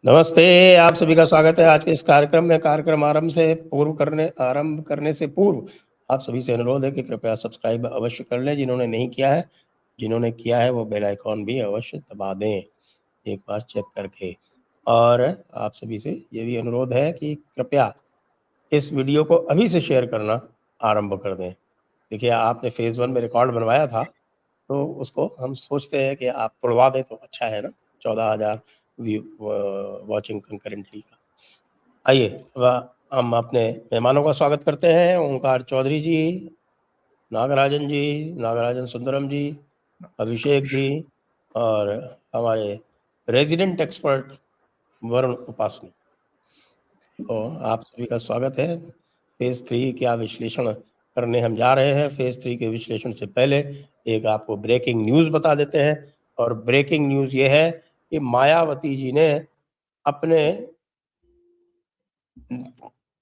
नमस्ते, आप सभी का स्वागत है आज के इस कार्यक्रम में। कार्यक्रम आरंभ करने से पूर्व आप सभी से अनुरोध है कि कृपया सब्सक्राइब अवश्य कर लें जिन्होंने नहीं किया है। जिन्होंने किया है वो बेल आइकॉन भी अवश्य दबा दें, एक बार चेक करके। और आप सभी से ये भी अनुरोध है कि कृपया इस वीडियो को अभी से शेयर करना आरंभ कर दें। देखिए, आपने फ़ेज़ 1 में रिकॉर्ड बनवाया था, तो उसको हम सोचते हैं कि आप तुड़वा दें तो अच्छा है ना, 14,000 व्यू वॉचिंग कंकरेंटली का। आइए, हम अपने मेहमानों का स्वागत करते हैं। ओंकार चौधरी जी, नागराजन सुंदरम जी, अभिषेक जी और हमारे रेज़िडेंट एक्सपर्ट वरुण उपासनी। तो आप सभी का स्वागत है। फ़ेज़ 3 का विश्लेषण करने हम जा रहे हैं। फ़ेज़ 3 के विश्लेषण से पहले एक आपको ब्रेकिंग न्यूज़ बता देते हैं, और ब्रेकिंग न्यूज़ ये है कि मायावती जी ने अपने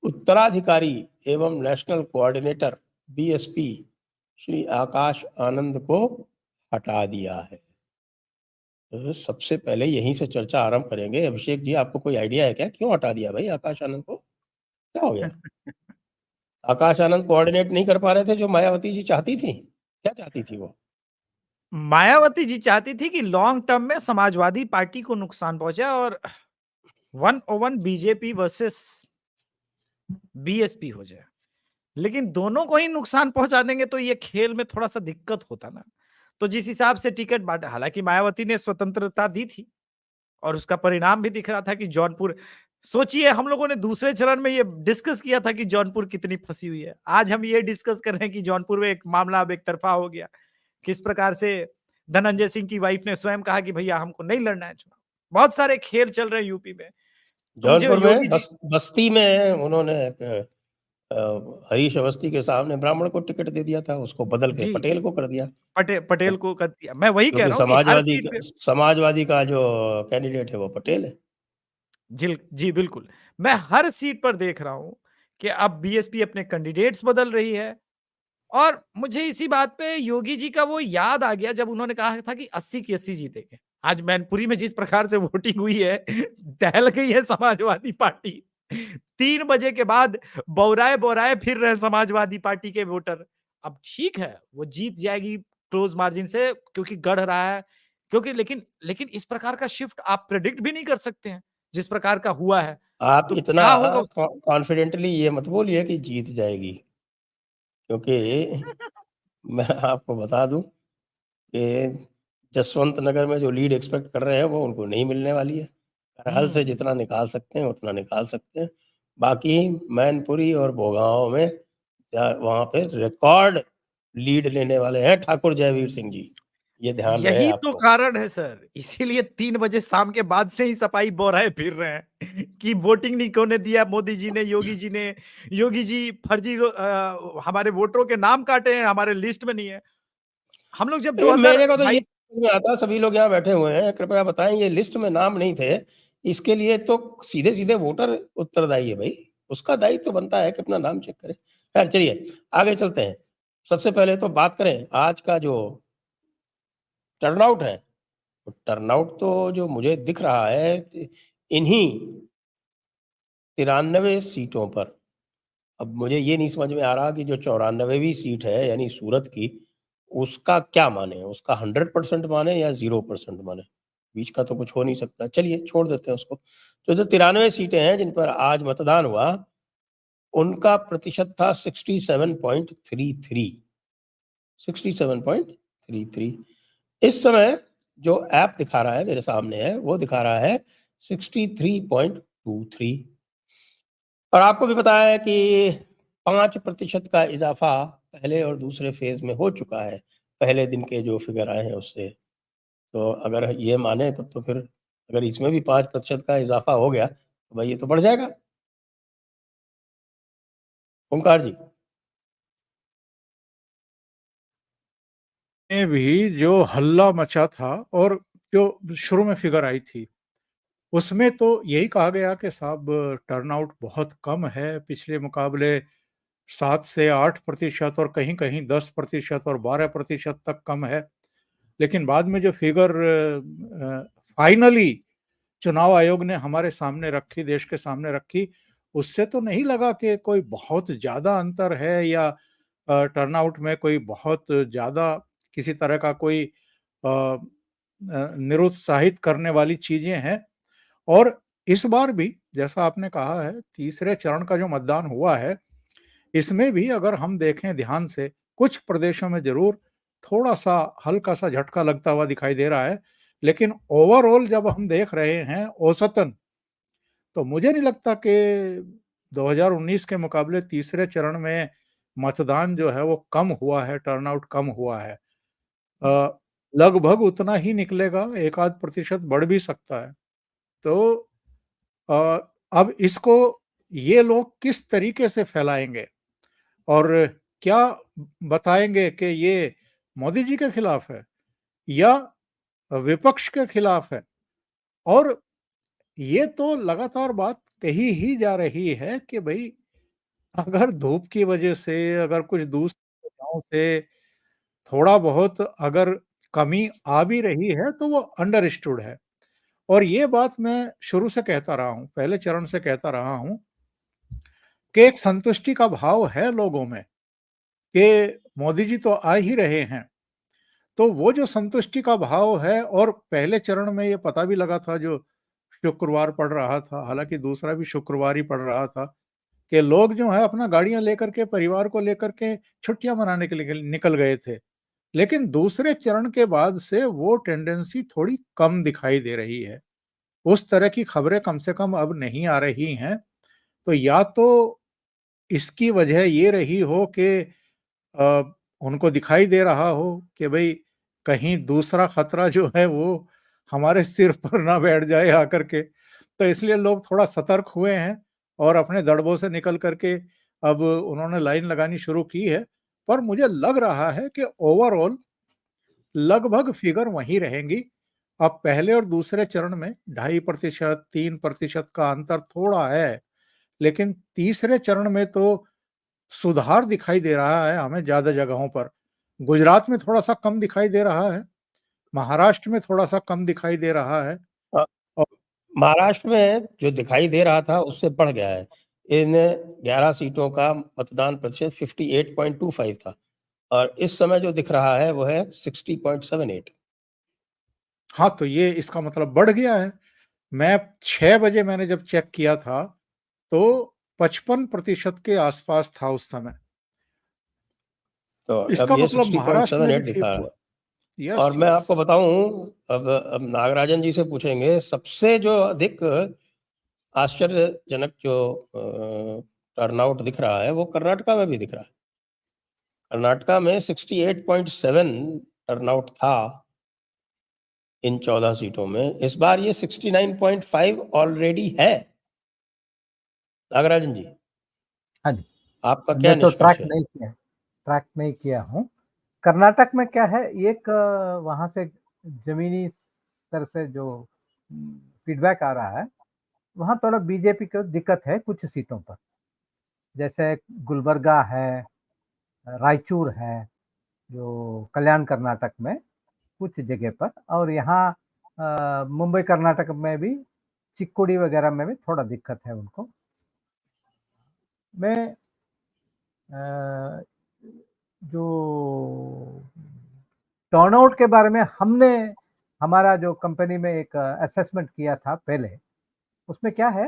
उत्तराधिकारी एवं national coordinator BSP Shri Akash Anand को हटा दिया है। तो सबसे पहले यहीं से चर्चा आरंभ करेंगे। अभिषेक जी, आपको कोई आइडिया है क्या, क्यों हटा दिया भाई आकाश आनंद को? क्या हो गया? आकाश आनंद कोऑर्डिनेट नहीं कर पा रहे थे जो मायावती जी चाहती थी? क्या चाहती थी वो? मायावती जी चाहती थी कि लॉन्ग टर्म में समाजवादी पार्टी को नुकसान पहुंचे और 1-on-1 बीजेपी वर्सेस बीएसपी हो जाए। लेकिन दोनों को ही नुकसान पहुंचा देंगे तो ये खेल में थोड़ा-सा दिक्कत होता ना। तो जिस हिसाब से टिकट बाँटा, हालाँकि मायावती ने स्वतंत्रता दी थी और उसका परिणाम भी दिख रहा था कि जौनपुर, सोचिए हम लोगों ने दूसरे चरण में ये डिस्कस किया था कि जौनपुर कितनी फँसी हुई है। आज हम ये डिस्कस कर रहे हैं कि जौनपुर में एक मामला अब एक तरफ़ा हो गया। किस प्रकार से धनंजय सिंह की वाइफ ने स्वयं कहा कि भैया हमको नहीं लड़ना है चुनाव। बहुत सारे खेल चल रहे हैं यूपी में। तो मुझे जौनपुर में योगी जी बस्ती में उन्होंने अ, हरीश अवस्थी के सामने ब्राह्मण को टिकट दे दिया था, उसको बदल के जी, पटेल को कर दिया। पटेल को कर दिया। मैं वही कह क्योंकि रहा हूँ कि हर सीट पे समाजवादी का जो कैंडिडेट है वो पटेल है। जी, बिल्कुल। मैं हर सीट पर देख रहा हूँ कि अब बीएसपी अपने कैंडिडेट्स बदल रही है और मुझे इसी बात पे योगी जी का वो याद आ गया जब उन्होंने कहा था कि 80 की 80 जीतेंगे। आज मैनपुरी में जिस प्रकार से वोटिंग हुई है, दहल गई है समाजवादी पार्टी। 3 बजे के बाद बौराए-बौराए फिर रहे समाजवादी पार्टी के वोटर। अब ठीक है, वो जीत जाएगी क्लोज़ मार्जिन से क्योंकि गढ़ रहा है, क्योंकि लेकिन लेकिन इस प्रकार का शिफ्ट आप प्रेडिक्ट भी नहीं कर सकते हैं, जिस प्रकार का हुआ है। आप तो इतना क्या होगा उस कॉन्फिडेंटली ये मत बोलिए कि जीत जाएगी, क्योंकि मैं आपको बता दूं कि जसवंत नगर में जो लीड एक्सपेक्ट कर रहे हैं वो उनको नहीं मिलने वाली है। करहल से हुँ। जितना निकाल सकते हैं उतना निकाल सकते हैं। बाकी मैनपुरी और भोगांव में वहां पे रिकॉर्ड लीड लेने वाले हैं ठाकुर जयवीर सिंह जी, ये ध्यान रहे यही तो आपको। कारण है सर, इसीलिए 3 बजे शाम के बाद से ही सपाई बौराए फिर रहे हैं कि वोटिंग नहीं होने दिया मोदी जी ने, योगी जी ने। योगी जी फर्जी हमारे वोटरों के नाम काटे हैं, हमारे लिस्ट में नहीं है। हम लोग जब ये मेरे को तो ये 2022 समझ में आता, सभी लोग यहाँ बैठे हुए हैं, कृपया बताएं, ये लिस्ट में नाम नहीं थे, इसके लिए तो सीधे-सीधे वोटर उत्तरदायी है भाई। उसका दायित्व तो बनता है कि अपना नाम चेक करे। खैर चलिए, आगे चलते हैं। सबसे पहले तो बात करें आज का जो टर्नआउट है, तो टर्नआउट तो जो मुझे दिख रहा है इन्हीं 93 सीटों पर। अब मुझे ये नहीं समझ में आ रहा कि जो 94वीं सीट है यानी सूरत की, उसका क्या माने? उसका 100% माने या 0% माने? बीच का तो कुछ हो नहीं सकता। चलिए छोड़ देते हैं उसको। तो जो 93 सीटें हैं जिन पर आज मतदान हुआ, उनका प्रतिशत था 67.33। 67.33। इस समय जो ऐप दिखा रहा है, मेरे सामने है, वो दिखा रहा है 63.23। और आपको भी पता है कि 5% का इज़ाफ़ा पहले और दूसरे फ़ेज़ में हो चुका है, पहले दिन के जो फ़िगर आए हैं उससे। तो अगर ये माने तब तो फिर अगर इसमें भी 5% का इज़ाफ़ा हो गया, तो भाई ये तो बढ़ जाएगा। ओंकार जी। में भी जो हल्ला मचा था और जो शुरू में फिगर आई थी, उसमें तो यही कहा गया कि साहब टर्नआउट बहुत कम है, पिछले मुकाबले 7 से 8% और कहीं-कहीं 10% और 12% तक कम है। लेकिन बाद में जो फिगर फाइनली चुनाव आयोग ने हमारे सामने रखी, देश के सामने रखी, उससे तो नहीं लगा कि कोई बहुत ज़्यादा अंतर है या टर्नआउट में कोई बहुत ज़्यादा किसी तरह का कोई निरुत्साहित करने वाली चीज़ें हैं। और इस बार भी जैसा आपने कहा है, तीसरे चरण का जो मतदान हुआ है, इसमें भी अगर हम देखें ध्यान से, कुछ प्रदेशों में ज़रूर थोड़ा-सा हल्का-सा झटका लगता हुआ दिखाई दे रहा है। लेकिन ओवरऑल जब हम देख रहे हैं औसतन, तो मुझे नहीं लगता कि 2019 के मुकाबले तीसरे चरण में मतदान जो है वो कम हुआ है, टर्नआउट कम हुआ है। अ, लगभग उतना ही निकलेगा, 1 आध प्रतिशत बढ़ भी सकता है। तो अ, अब इसको ये लोग किस तरीके से फैलाएँगे और क्या बताएँगे कि ये मोदी जी के खिलाफ है या विपक्ष के खिलाफ है? और ये तो लगातार बात कही ही जा रही है कि भई अगर धूप की वजह से, अगर कुछ दूसरी वजहों से थोड़ा बहुत अगर कमी आ भी रही है, तो वो अंडरस्टूड है। और ये बात मैं शुरू से कहता रहा हूँ, पहले चरण से कहता रहा हूँ कि एक संतुष्टि का भाव है लोगों में कि मोदी जी तो आ ही रहे हैं। तो वो जो संतुष्टि का भाव है, और पहले चरण में ये पता भी लगा था, जो शुक्रवार पड़ रहा था, हालाँकि दूसरा भी शुक्रवार ही पड़ रहा था, कि लोग जो है अपना गाड़ियाँ लेकर के, परिवार को लेकर के छुट्टियाँ मनाने के लिए निकल गए थे। लेकिन दूसरे चरण के बाद से वो टेंडेंसी थोड़ी कम दिखाई दे रही है। उस तरह की खबरें कम से कम अब नहीं आ रही हैं। तो या तो इसकी वजह ये रही हो कि अ, उनको दिखाई दे रहा हो कि भई कहीं दूसरा खतरा जो है वो हमारे सिर पर ना बैठ जाए आकर के। तो इसलिए लोग थोड़ा सतर्क हुए हैं और अपने दड़बों से निकल कर के अब उन्होंने लाइन लगानी शुरू की है। पर मुझे लग रहा है कि ओवरऑल लगभग फिगर वही रहेंगी। अब पहले और दूसरे चरण में 2.5% 3% का अंतर थोड़ा है, लेकिन तीसरे चरण में तो सुधार दिखाई दे रहा है हमें ज़्यादा जगहों पर। गुजरात में थोड़ा-सा कम दिखाई दे रहा है, महाराष्ट्र में थोड़ा-सा कम दिखाई दे रहा है। अ, और महाराष्ट्र में जो दिखाई दे रहा था उससे बढ़ गया है। इन 11 सीटों का मतदान प्रतिशत 58.25 था और इस समय जो दिख रहा है वो है 60.78। हाँ, तो ये इसका मतलब बढ़ गया है। मैं 6 बजे मैंने जब चेक किया था, तो 55% के आस-पास था उस समय। तो अब इसका ये मतलब महाराष्ट्र में भी 60.78 दिखा ठीक रहा है। हुआ। यस, और मैं यस। आपको बताऊँ अब नागराजन जी से पूछेंगे, सबसे जो अधिक आश्चर्यजनक जो टर्नआउट दिख रहा है वो कर्नाटका में भी दिख रहा है। कर्नाटका में 68.7 टर्नआउट था इन 14 सीटों में। इस बार ये 69.5 ऑलरेडी है। नागराजन जी, हाँ जी, आपका क्या मैं तो निष्कर्ष है? ट्रैक नहीं किया हूँ। कर्नाटक में क्या है, एक वहाँ से ज़मीनी स्तर से जो फीडबैक आ रहा है, वहाँ थोड़ा बीजेपी को दिक्कत है कुछ सीटों पर। जैसे गुलबर्गा है, रायचूर है, जो कल्याण कर्नाटक में कुछ जगह पर, और यहाँ मुंबई कर्नाटक में भी चिक्कोडी वगैरह में भी थोड़ा दिक्कत है उनको। मैं अ, जो टर्नआउट के बारे में हमने हमारा जो कंपनी में एक असेसमेंट किया था पहले, उसमें क्या है,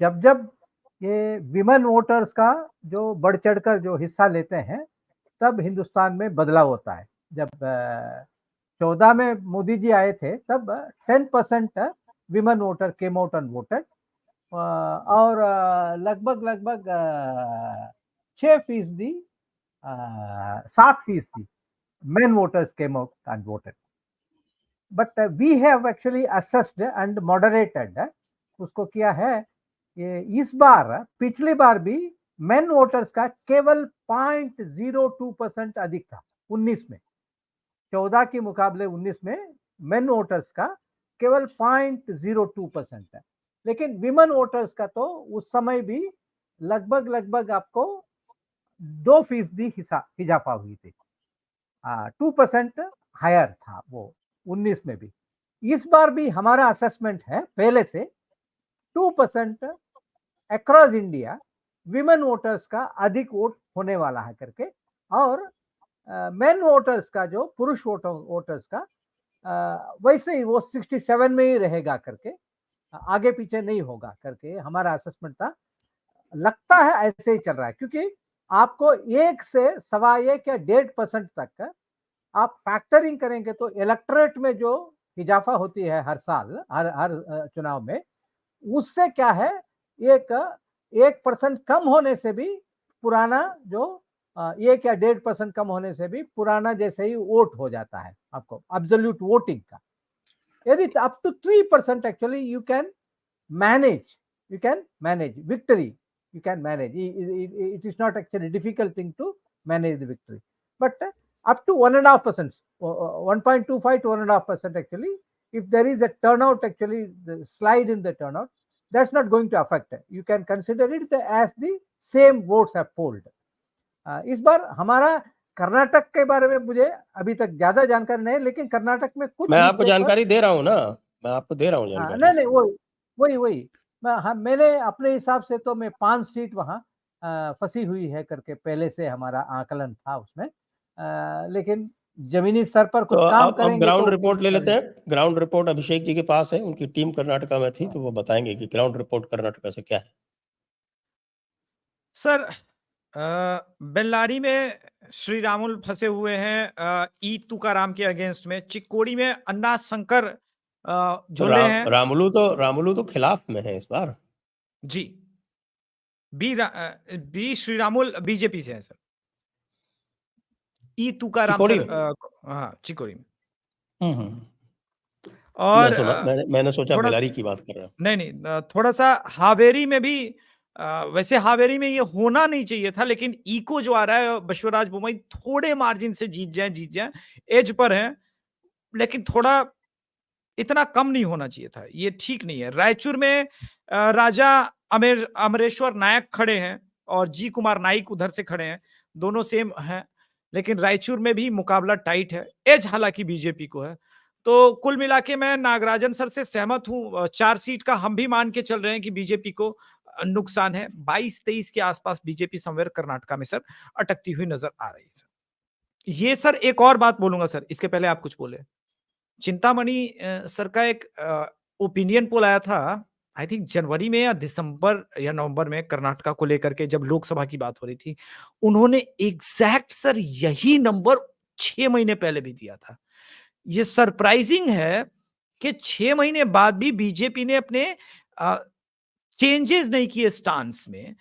जब ये विमेन वोटर्स का जो बढ़ चढ़कर जो हिस्सा लेते हैं, तब हिंदुस्तान में बदलाव होता है। जब 14 में मोदी जी आए थे, तब 10% women voter came out and voted, और लगभग 6% 7% men voters came out and voted. But we have actually assessed and moderated उसको किया है। ये इस बार पिछली बार भी मेन वोटर्स का केवल 0.02% अधिक था 19 में। 14 के मुकाबले 19 में मेन वोटर्स का केवल 0.02% है। लेकिन विमेन वोटर्स का तो उस समय भी लगभग आपको 2% इजाफा हुई थी। 2% हायर था वो 19 में भी। इस बार भी हमारा असेसमेंट है पहले से 2% अक्रॉस इंडिया विमेन वोटर्स का अधिक वोट होने वाला है करके, और मेन वोटर्स का जो पुरुष वोटर्स का वैसे ही वो 67 में ही रहेगा करके, आगे पीछे नहीं होगा करके हमारा असेसमेंट था। लगता है ऐसे ही चल रहा है, क्योंकि आपको 1 से 1.25 या 1.5% तक आप फैक्टरिंग करेंगे तो इलेक्टोरेट में जो इजाफा होती है हर साल, हर चुनाव में, उससे क्या है, 1% कम होने से भी पुराना जो 1 या 1.5% कम होने से भी पुराना जैसे ही वोट हो जाता है आपको एब्सोल्यूट वोटिंग का। यदि up to 3% actually you can manage victory, you can manage. It is not actually difficult thing to manage the victory, but up to 1.5%, 1.25 to 1.5% actually, if there is a turnout, actually the slide in the turnout, that's not going to affect it. You can consider it as the same votes have polled. इस बार हमारा कर्नाटक के बारे में मुझे अभी तक ज्यादा जानकारी नहीं, लेकिन कर्नाटक में कुछ मैं आपको जानकारी दे रहा हूँ ना, मैं आपको दे रहा हूँ जानकारी। नहीं वही मैंने अपने हिसाब से तो मैं 5 सीट वहाँ फंसी हुई है करके पहले से हमारा आकलन था उसमें, लेकिन जमीनी स्तर पर कुछ तो काम अब करेंगे ग्राउंड तो रिपोर्ट ले लेते हैं। ग्राउंड रिपोर्ट अभिषेक जी के पास है, उनकी टीम कर्नाटका में थी, तो वो बताएंगे कि ग्राउंड रिपोर्ट कर्नाटका से क्या है। सर, बेल्लारी में श्री रामुल फंसे हुए हैं ई तुकाराम के अगेंस्ट में। चिक्कोड़ी में अन्ना शंकर झोले हैं। रामुलू तो खिलाफ में है इस बार। जी, बी श्री रामुल बीजेपी से है सर। ई तुकाराम सर, हाँ, चिकोड़ी में। और मैंने सोचा बेल्लारी की बात कर रहा हूँ। नहीं, थोड़ा सा हावेरी में भी, वैसे हावेरी में ये होना नहीं चाहिए था, लेकिन इको जो आ रहा है बसवराज बोम्मई थोड़े मार्जिन से जीत जाए, एज पर है, लेकिन थोड़ा इतना कम नहीं होना चाहिए था, ये ठीक नहीं है। रायचूर में राजा अमरेश्वर नायक खड़े हैं और जी कुमार नाइक उधर से खड़े हैं, दोनों सेम हैं, लेकिन रायचूर में भी मुकाबला टाइट है, एज हालांकि बीजेपी को है। तो कुल मिला के मैं नागराजन सर से सहमत हूं, 4 सीट का हम भी मान के चल रहे हैं कि बीजेपी को नुकसान है। 22-23 के आसपास बीजेपी समवेयर कर्नाटका में सर अटकती हुई नजर आ रही है सर। ये सर एक और बात बोलूंगा सर, इसके पहले आप कुछ बोले। चिंतामणि सर का एक ओपिनियन पोल आया था, आई थिंक जनवरी में या दिसंबर या नवंबर में, कर्नाटका को लेकर के जब लोकसभा की बात हो रही थी, उन्होंने एग्जैक्ट सर यही नंबर 6 महीने पहले भी दिया था। ये सरप्राइजिंग है कि 6 महीने बाद भी बीजेपी ने अपने चेंजेस नहीं किए स्टांस में,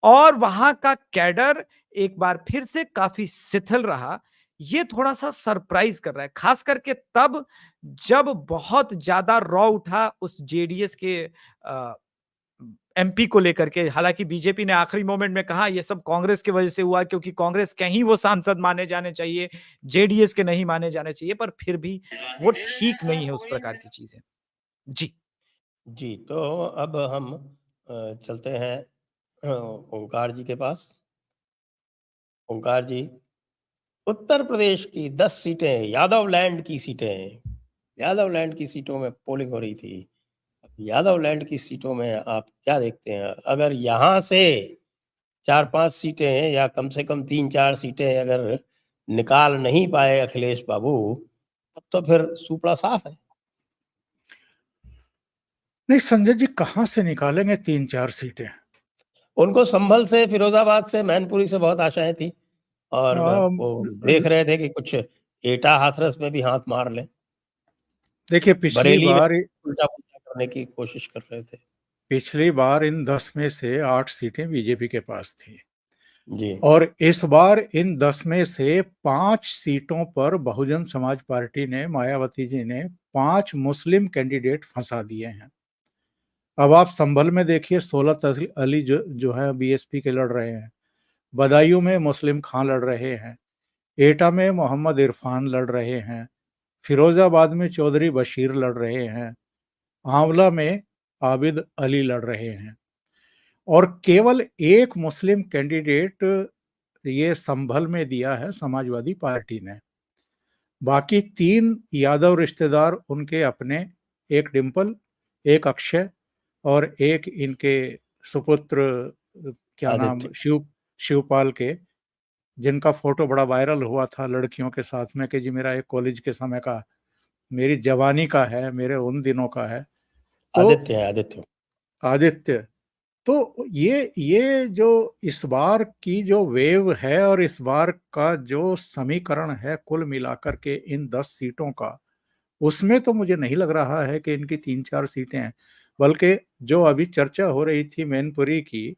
और वहां का कैडर एक बार फिर से काफी शिथिल रहा। ये थोड़ा सा सरप्राइज कर रहा है, खास करके तब जब बहुत ज्यादा रॉ उठा उस जेडीएस के एमपी को लेकर के। हालांकि बीजेपी ने आखिरी मोमेंट में कहा ये सब कांग्रेस की वजह से हुआ, क्योंकि कांग्रेस के ही वो सांसद माने जाने चाहिए, जेडीएस के नहीं माने जाने चाहिए, पर फिर भी वो ठीक नहीं है उस प्रकार की चीजें। जी, तो अब हम चलते हैं ओंकार जी के पास। ओंकार जी, उत्तर प्रदेश की 10 सीटें यादव लैंड की सीटों में पोलिंग हो रही थी। यादव लैंड की सीटों में आप क्या देखते हैं? अगर यहाँ से 4-5 सीटें या कम से कम 3-4 सीटें अगर निकाल नहीं पाए अखिलेश बाबू, तब तो फिर सुपड़ा साफ है। नहीं संजय जी, कहाँ से निकालेंगे 3-4 सीटें? उनको संभल से, फिरोजाबाद से, मैनपुरी से बहुत आशाएं थी, और वो देख रहे थे कि कुछ एटा हाथरस में भी हाथ मार लें। देखिए, पिछली बार उल्टा-पुल्टा करने की कोशिश कर रहे थे। पिछली बार इन 10 में से 8 सीटें बीजेपी के पास थी जी। और इस बार इन 10 में से 5 सीटों पर बहुजन समाज पार्टी ने, मायावती जी ने 5 मुस्लिम कैंडिडेट फंसा दिए हैं। अब आप संभल में देखिए, 16 अली जो है बीएसपी के लड़ रहे हैं, बदायूं में मुस्लिम खान लड़ रहे हैं, एटा में मोहम्मद इरफान लड़ रहे हैं, फिरोजाबाद में चौधरी बशीर लड़ रहे हैं, आंवला में आबिद अली लड़ रहे हैं, और केवल एक मुस्लिम कैंडिडेट ये संभल में दिया है समाजवादी पार्टी ने। बाकी 3 यादव रिश्तेदार उनके अपने, एक डिंपल, एक अक्षय और एक इनके सुपुत्र क्या नाम आदित्य। शिवपाल के, जिनका फोटो बड़ा वायरल हुआ था लड़कियों के साथ में कि जी मेरा एक कॉलेज के समय का, मेरी जवानी का है, मेरे उन दिनों का है। तो आदित्य है, आदित्य। आदित्य, तो ये जो इस बार की जो वेव है और इस बार का जो समीकरण है कुल मिलाकर के इन 10 सीटों का, उसमें तो मुझे नहीं लग रहा है कि इनकी 3-4 सीटें हैं, बल्कि जो अभी चर्चा हो रही थी मैनपुरी की,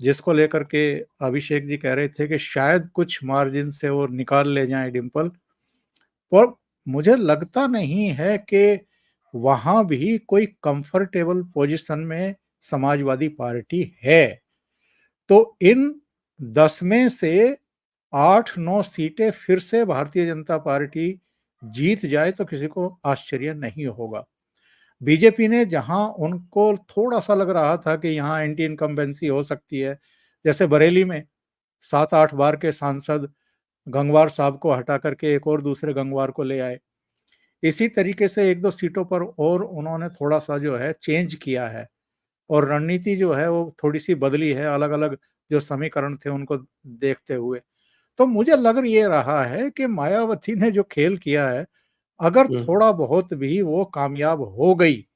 जिसको लेकर के अभिषेक जी कह रहे थे कि शायद कुछ मार्जिन से वो निकाल ले जाएं डिंपल, पर मुझे लगता नहीं है कि वहां भी कोई कंफर्टेबल पोजीशन में समाजवादी पार्टी है। तो इन 10 में से 8-9 सीटें फिर से भारतीय जनता पार्टी जीत जाए तो किसी को आश्चर्य नहीं होगा। बीजेपी ने जहां उनको थोड़ा-सा लग रहा था कि यहाँ एंटी इनकम्बेंसी हो सकती है, जैसे बरेली में 7-8 बार के सांसद गंगवार साहब को हटा करके एक और दूसरे गंगवार को ले आए। इसी तरीके से 1-2 सीटों पर और उन्होंने थोड़ा-सा जो है चेंज किया है और रणनीति जो है वो थोड़ी-सी बदली है अलग-अलग जो समीकरण थे उनको देखते हुए। तो मुझे लग ये रहा है कि मायावती ने जो खेल किया है, अगर थोड़ा बहुत भी वो कामयाब हो गई,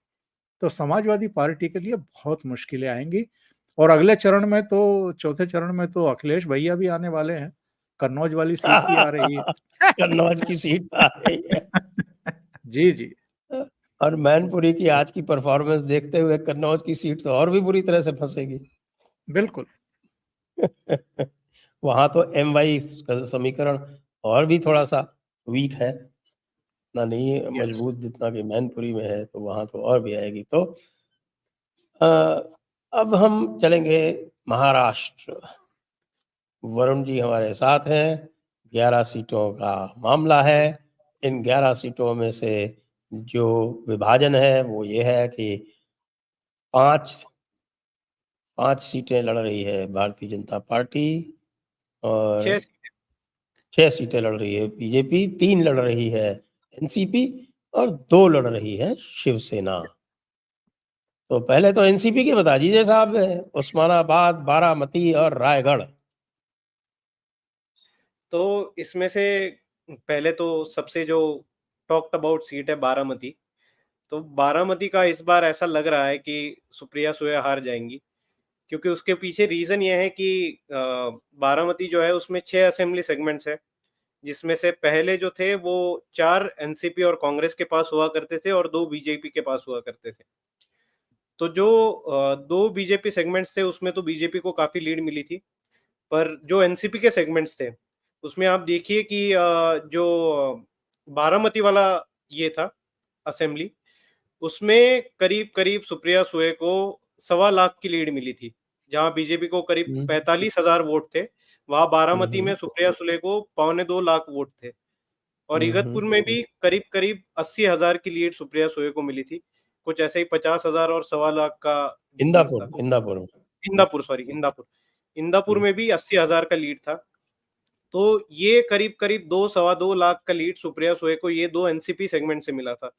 तो समाजवादी पार्टी के लिए बहुत मुश्किलें आएँगी और अगले चरण में तो चौथे चरण में तो अखिलेश भैया भी आने वाले हैं। कन्नौज वाली सीट भी आ रही है। कन्नौज की सीट आ रही है। जी, जी। और मैनपुरी की आज की परफॉर्मेंस देखते हुए कन्नौज की सीट तो और भी बुरी तरह से फंसेगी। बिल्कुल। वहां तो एम वाई समीकरण और भी थोड़ा सा वीक है, ना नहीं है यस। मजबूत जितना कि मैनपुरी में है, तो वहां तो और भी आएगी। तो अ, अब हम चलेंगे महाराष्ट्र। वरुण जी हमारे साथ हैं। 11 सीटों का मामला है। इन 11 सीटों में से जो विभाजन है वो ये है कि 5 सीटें लड़ रही है भारतीय जनता पार्टी और 6 6 सीटें लड़ रही है बीजेपी, 3 लड़ रही है एनसीपी और 2 लड़ रही है शिवसेना। तो पहले तो एनसीपी के बता दीजिए साहब, उस्मानाबाद, बारामती और रायगढ़। तो इसमें से पहले तो सबसे जो टॉक्ड अबाउट सीट है बारामती। तो बारामती का इस बार ऐसा लग रहा है कि सुप्रिया सुळे हार जाएंगी, क्योंकि उसके पीछे रीजन ये है कि बारामती जो है उसमें 6 असेंबली सेगमेंट्स है, जिसमें से पहले जो थे वो 4 एनसीपी और कांग्रेस के पास हुआ करते थे और 2 बीजेपी के पास हुआ करते थे। तो जो 2 बीजेपी सेगमेंट्स थे उसमें तो बीजेपी को काफी लीड मिली थी, पर जो एनसीपी के सेगमेंट्स थे उसमें आप देखिए कि जो बारामती वाला ये था असेंबली, उसमें करीब-करीब सुप्रिया सुळे को 1.25 लाख की लीड मिली थी। जहाँ बीजेपी को करीब हुँ। 45,000 वोट थे, वहाँ हुँ, बारामती में हुँ। सुप्रिया सुळे को पौने 2 लाख वोट थे और हुँ, हुँ, इगतपुर में हुँ। भी करीब-करीब 80,000 की लीड सुप्रिया सुळे को मिली थी। कुछ ऐसे ही 50,000 और 1.25 लाख का डिफरेंस था। इंदापुर। इंदापुर। इंदापुर हुँ। में भी 80,000 का लीड था। तो ये करीब-करीब 2 सवा 2 लाख का लीड सुप्रिया सुळे को ये 2 एनसीपी सेगमेंट से मिला था।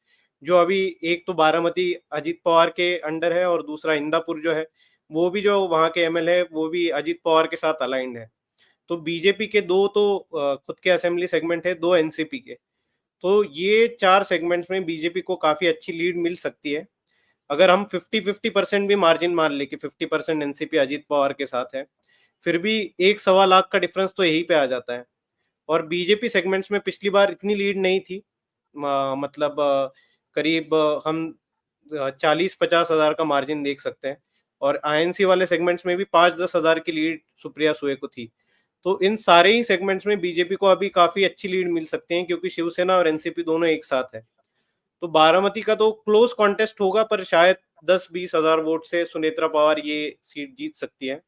जो अभी एक तो बारामती अजित पवार के अंडर है और दूसरा इंदापुर जो है, वो भी जो वहाँ के एमएलए है, वो भी अजित पवार के साथ अलाइन्ड है। तो बीजेपी के 2 तो खुद के असेंबली सेगमेंट है, 2 एनसीपी के। तो ये 4 सेगमेंट्स में बीजेपी को काफ़ी अच्छी लीड मिल सकती है। अगर हम 50-50% भी मार्जिन मान लें कि 50% एनसीपी अजित पवार के साथ है, फिर भी 1 सवा लाख का डिफरेंस तो यहीं पे आ जाता है। और बीजेपी सेगमेंट्स में पिछली बार इतनी लीड नहीं थी। मतलब करीब हम 40-50 हज़ार का मार्जिन देख सकते हैं और आईएनसी वाले सेगमेंट्स में भी 5-10 हज़ार की लीड सुप्रिया सुळे को थी। तो इन सारे ही सेगमेंट्स में बीजेपी को अभी काफ़ी अच्छी लीड मिल सकती है, क्योंकि शिवसेना और एनसीपी दोनों एक साथ है। तो बारामती का तो क्लोज कॉन्टेस्ट होगा, पर शायद 10-20 हज़ार वोट से सुनेत्रा पवार ये सीट जीत सकती है।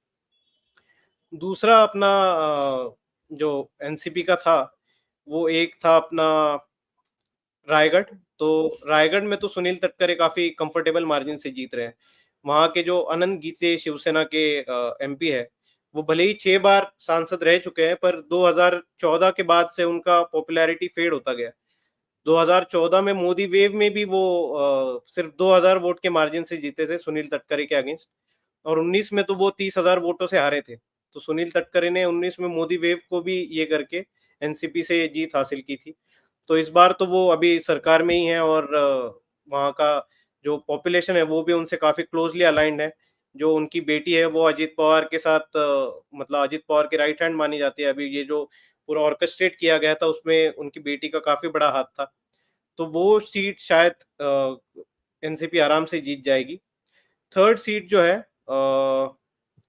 दूसरा अपना जो एनसीपी का था, वो एक था अपना रायगढ़। तो रायगढ़ में तो सुनील तटकरे काफ़ी कंफर्टेबल मार्जिन से जीत रहे हैं। वहाँ के जो अनंत गीते शिवसेना के एमपी है, वो भले ही 6 बार सांसद रह चुके हैं, पर 2014 के बाद से उनका पॉपुलैरिटी फेड होता गया। 2014 में मोदी वेव में भी वो सिर्फ 2000 वोट के मार्जिन से जीते थे सुनील तटकरे के अगेंस्ट, और 19 में तो वो 30,000 वोटों से हारे थे। तो सुनील तटकरे ने 19 में मोदी वेव को भी ये करके एनसीपी से जीत हासिल की थी। तो इस बार तो वो अभी सरकार में ही है, और वहाँ का जो पॉपुलेशन है वो भी उनसे काफी क्लोजली अलाइंड है। जो उनकी बेटी है वो अजित पवार के साथ मतलब अजित पवार की राइट हैंड मानी जाती है। अभी ये जो पूरा ऑर्केस्ट्रेट किया गया था उसमें उनकी बेटी का काफी बड़ा हाथ था। तो वो सीट शायद एनसीपी आराम से जीत जाएगी। थर्ड सीट जो है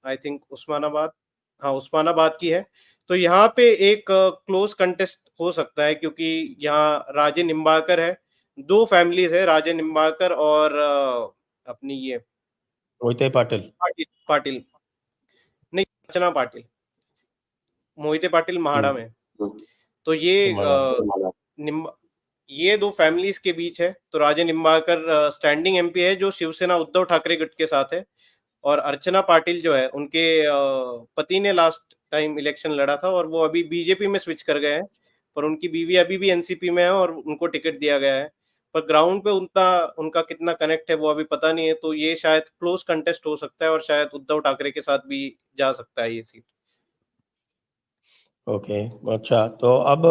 आई थिंक उस्मानाबाद, हाँ उस्मानाबाद की है। तो यहाँ पे एक क्लोज कंटेस्ट हो सकता है, क्योंकि यहाँ राजे निम्बाळकर है, 2 फैमिलीज है, राजे निम्बाळकर और अपनी ये मोहिते पाटिल। पाटिल नहीं, अर्चना पाटिल। मोहिते पाटिल महाड़ा में। तो ये ये 2 फैमिलीज के बीच है। तो राजे निम्बाळकर स्टैंडिंग एमपी है जो शिवसेना उद्धव ठाकरे गठ के साथ है, और अर्चना पाटिल जो है उनके पति ने लास्ट टाइम इलेक्शन लड़ा था और वो अभी बीजेपी में स्विच कर गए हैं, पर उनकी बीवी अभी भी एनसीपी में है और उनको टिकट दिया गया है। पर ग्राउंड पे उनका कितना कनेक्ट है वो अभी पता नहीं है। तो ये शायद क्लोज कंटेस्ट हो सकता है और शायद उद्धव ठाकरे के साथ भी जा सकता है ये सीट। ओके, अच्छा। तो अब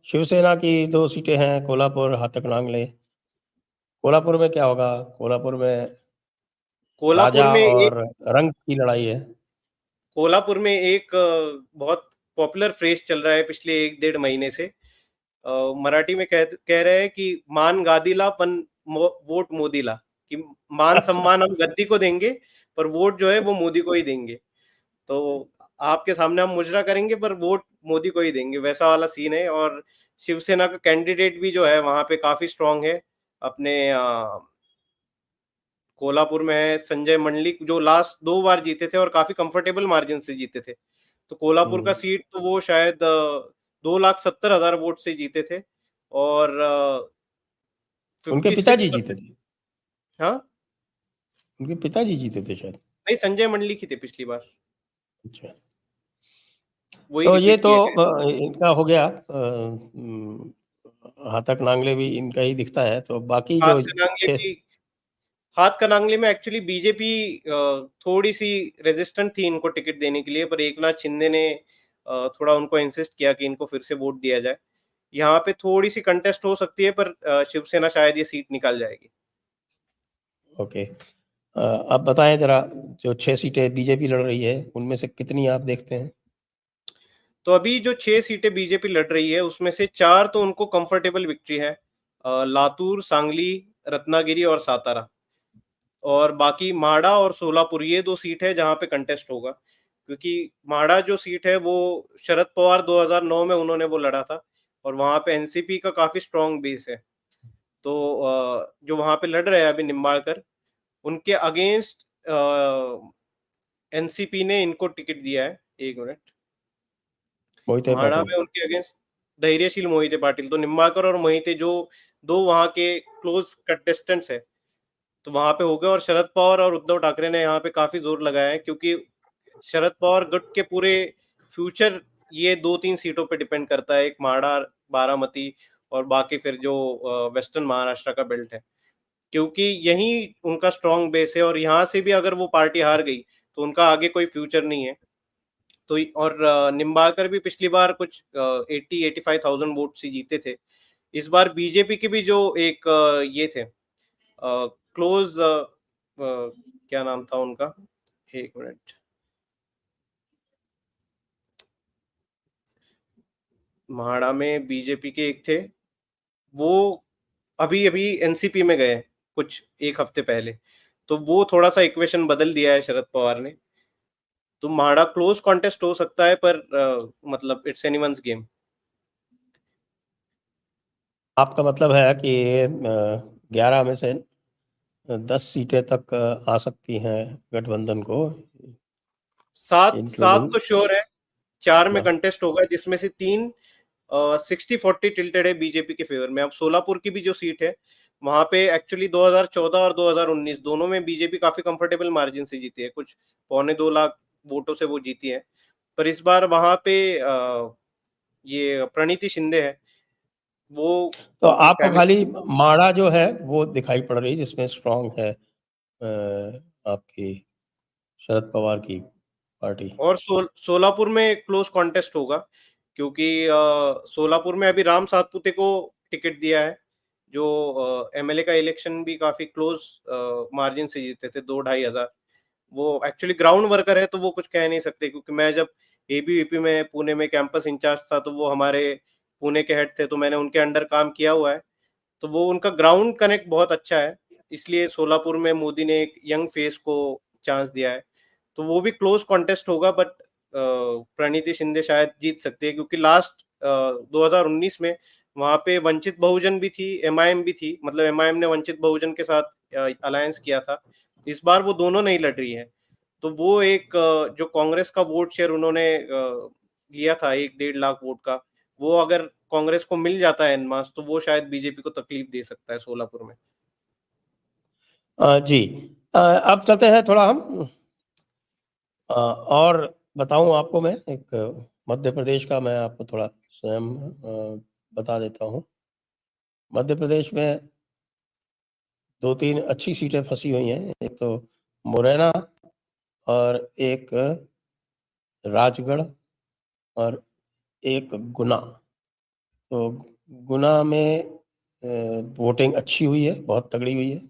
शिवसेना की 2 सीटें हैं, कोल्हापुर, हातकणंगले। कोल्हापुर में क्या होगा? कोल्हापुर में कोल्हापुर राजा में और रंग की लड़ाई है। कोल्हापुर में एक बहुत पॉपुलर फ्रेज चल रहा है पिछले 1-1.5 महीने से। मराठी में कह रहे हैं कि मान गादीला पण वोट मोदीला, कि मान सम्मान हम गद्दी को देंगे पर वोट जो है वो मोदी को ही देंगे। तो आपके सामने हम मुजरा करेंगे पर वोट मोदी को ही देंगे, वैसा वाला सीन है। और शिवसेना का कैंडिडेट भी जो है वहां पे काफी स्ट्रांग है। अपने कोल्हापुर में है संजय मंडलिक, जो लास्ट 2 बार जीते थे और काफी कंफर्टेबल मार्जिन से जीते थे। तो कोल्हापुर का सीट तो वो शायद 2,70,000 वोट से जीते थे, और उनके 56 पिताजी जीते थे। हाँ उनके पिताजी जीते थे शायद। नहीं, संजय मंडलिक ही थे पिछली बार, अच्छा, वही तो ये रिपीट तो किए गए। इनका हो गया। हाथकणंगले भी इनका ही दिखता है। तो बाकी हाथ जो कनांगले 6 भी, हाथ कनांगले में एक्चुअली बीजेपी थोड़ी सी रेजिस्टेंट थी इनको टिकट देने के लिए, पर एकनाथ शिंदे ने थोड़ा उनको इंसिस्ट किया कि इनको फिर से वोट दिया जाए। यहाँ पे थोड़ी सी कंटेस्ट हो सकती है, पर शिवसेना शायद ये सीट निकाल जाएगी। ओके, अब बताएं जरा, जो 6 सीटें बीजेपी लड़ रही है उनमें से कितनी आप देखते हैं? तो अभी जो 6 सीटें बीजेपी लड़ रही है उसमें से 4 तो उनको कंफर्टेबल विक्ट्री है, लातूर, सांगली, रत्नागिरी और सातारा। और बाकी माड़ा और सोलापुर, ये 2 सीट है जहां पे कंटेस्ट होगा, क्योंकि माड़ा जो सीट है वो शरद पवार 2009 में उन्होंने वो लड़ा था, और वहां पे एनसीपी का काफी स्ट्रॉन्ग बेस है। तो जो वहां पे लड़ रहे हैं अभी निम्बाळकर, उनके अगेंस्ट एनसीपी ने इनको टिकट दिया है। 1 मिनट, मोहिते माड़ा पाटिल। में उनके अगेंस्ट धैर्यशील मोहिते पाटिल। तो निम्बाळकर और मोहिते जो 2 वहां के क्लोज कंटेस्टेंट्स है, तो वहां पे हो गए। और शरद पवार और उद्धव ठाकरे ने यहाँ पे काफी जोर लगाया है, क्योंकि शरद पवार गुट के पूरे फ्यूचर ये 2-3 सीटों पे डिपेंड करता है, एक माड़ा, बारामती और बाकी फिर जो वेस्टर्न महाराष्ट्र का बेल्ट है, क्योंकि यही उनका स्ट्रॉन्ग बेस है। और यहाँ से भी अगर वो पार्टी हार गई तो उनका आगे कोई फ्यूचर नहीं है। तो और निम्बाळकर भी पिछली बार कुछ 80-85,000 वोट से जीते थे। इस बार बीजेपी के भी जो एक ये थे क्लोज, क्या नाम था उनका, 1 मिनट, महाड़ा में बीजेपी के एक थे, वो अभी अभी एनसीपी में गए कुछ 1 हफ्ते पहले। तो वो थोड़ा सा इक्वेशन बदल दिया है शरद पवार ने। तो महाड़ा क्लोज कॉन्टेस्ट हो सकता है, पर मतलब इट्स एनीवन्स गेम। आपका मतलब है कि 11 में से 10 सीटें तक आ सकती हैं गठबंधन को, 7 इंक्लूडिंग। तो श्योर है, 4 में हाँ, कंटेस्ट होगा, जिसमें से 3 60-40 टिल्टेड है बीजेपी के फेवर में। अब सोलापुर की भी जो सीट है वहां पे एक्चुअली 2014 और 2019 दोनों में बीजेपी काफी कंफर्टेबल मार्जिन से जीती है, कुछ 2.25 लाख वोटों से वो जीती है। पर इस बार वहाँ पे ये प्रणीति शिंदे है, वो तो उनकी आपको फैमिली खाली माड़ा जो है वो दिखाई पड़ रही है जिसमें स्ट्रांग है आपकी शरद पवार की पार्टी। और सोलापुर में क्लोज कॉन्टेस्ट होगा, क्योंकि सोलापुर में अभी राम सातपुते को टिकट दिया है, जो एमएलए का इलेक्शन भी काफी क्लोज मार्जिन से जीते थे, 2-2.5 हजार। वो एक्चुअली ग्राउंड वर्कर है, तो वो कुछ कह नहीं सकते, क्योंकि मैं जब एबीवीपी में पुणे में कैंपस इंचार्ज था, तो वो हमारे पुणे के हेड थे, तो मैंने उनके अंडर काम किया हुआ है। तो वो उनका ग्राउंड कनेक्ट बहुत अच्छा है, इसलिए सोलापुर में मोदी ने एक यंग फेस को चांस दिया है। तो वो भी क्लोज कॉन्टेस्ट होगा, बट प्रणीति शिंदे शायद जीत सकती है, क्योंकि लास्ट 2019 में वहां पे वंचित बहुजन भी थी, एमआईएम भी थी, मतलब एमआईएम ने वंचित बहुजन के साथ अलायंस किया था। इस बार वो दोनों नहीं लड़ रही है, तो वो एक जो कांग्रेस का वोट शेयर उन्होंने लिया था 1-1.5 लाख वोट का, वो अगर कांग्रेस को मिल जाता है एनमास, तो वो शायद बीजेपी को तकलीफ दे सकता है सोलापुर में। जी अब चलते हैं थोड़ा हम और बताऊं आपको मैं एक मध्य प्रदेश का मैं आपको थोड़ा स्वयं बता देता हूं। मध्य प्रदेश में 2-3 अच्छी सीटें फंसी हुई हैं, एक तो मुरैना और एक राजगढ़ और एक गुना। तो गुना में वोटिंग अच्छी हुई है, बहुत तगड़ी हुई है।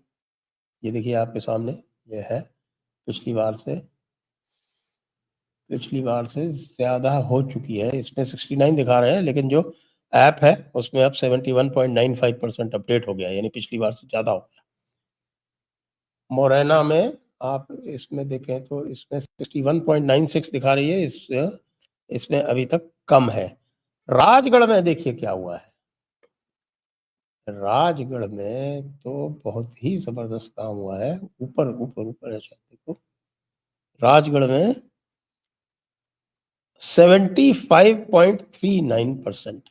ये देखिए आपके सामने ये है, पिछली बार से ज़्यादा हो चुकी है। इसमें 69 दिखा रहे हैं, लेकिन जो ऐप है उसमें अब 71.95% अपडेट हो गया, यानी पिछली बार से ज़्यादा हो गया। मोरैना में आप इसमें देखें तो इसमें 61.96 दिखा रही है, इसमें अभी तक कम है। राजगढ़ में देखिए क्या हुआ है। राजगढ़ में तो बहुत ही ज़बरदस्त काम हुआ है, ऊपर है शायद, देखो राजगढ़ में 75.39%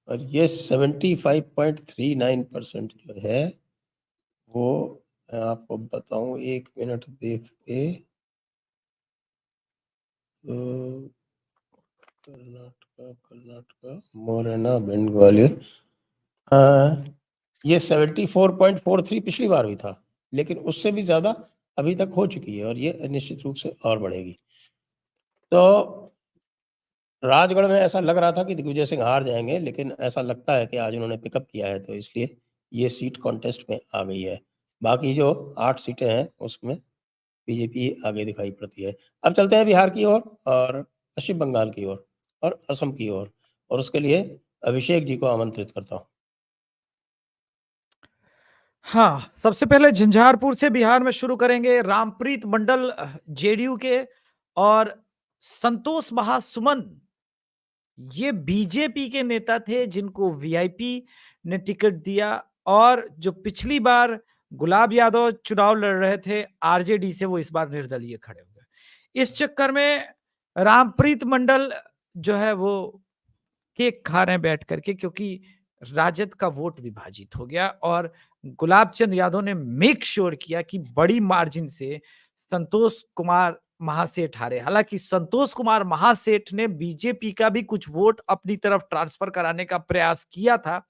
और ये 75.39% जो है वो मैं आपको बताऊं, 1 मिनट देख के। तो कर्नाटका मोरैना भिंड ग्वालियर, ये 74.43 पिछली बार भी था, लेकिन उससे भी ज़्यादा अभी तक हो चुकी है और ये निश्चित रूप से और बढ़ेगी। तो राजगढ़ में ऐसा लग रहा था कि दिग्विजय सिंह हार जाएंगे, लेकिन ऐसा लगता है कि आज उन्होंने पिकअप किया है, तो इसलिए ये सीट कॉन्टेस्ट में आ गई है। बाकी जो 8 सीटें हैं उसमें बीजेपी आगे दिखाई पड़ती है। अब चलते हैं बिहार की ओर और पश्चिम बंगाल की ओर और असम की ओर, और उसके लिए अभिषेक जी को आमंत्रित करता हूँ। हाँ, सबसे पहले झंझारपुर से बिहार में शुरू करेंगे। रामप्रीत मंडल जेडीयू के और संतोष महासुमन ये बीजेपी के नेता थे जिनको वीआईपी ने टिकट दिया, और जो पिछली बार गुलाब यादव चुनाव लड़ रहे थे आरजेडी से, वो इस बार निर्दलीय खड़े हुए। इस चक्कर में रामप्रीत मंडल जो है वो केक खा रहे हैं बैठ करके, क्योंकि राजद का वोट विभाजित हो गया और गुलाब चंद यादव ने मेक श्योर किया कि बड़ी मार्जिन से संतोष कुमार महासेठ हारे। हालांकि संतोष कुमार महासेठ ने बीजेपी का भी कुछ वोट अपनी तरफ ट्रांसफर कराने का प्रयास किया था,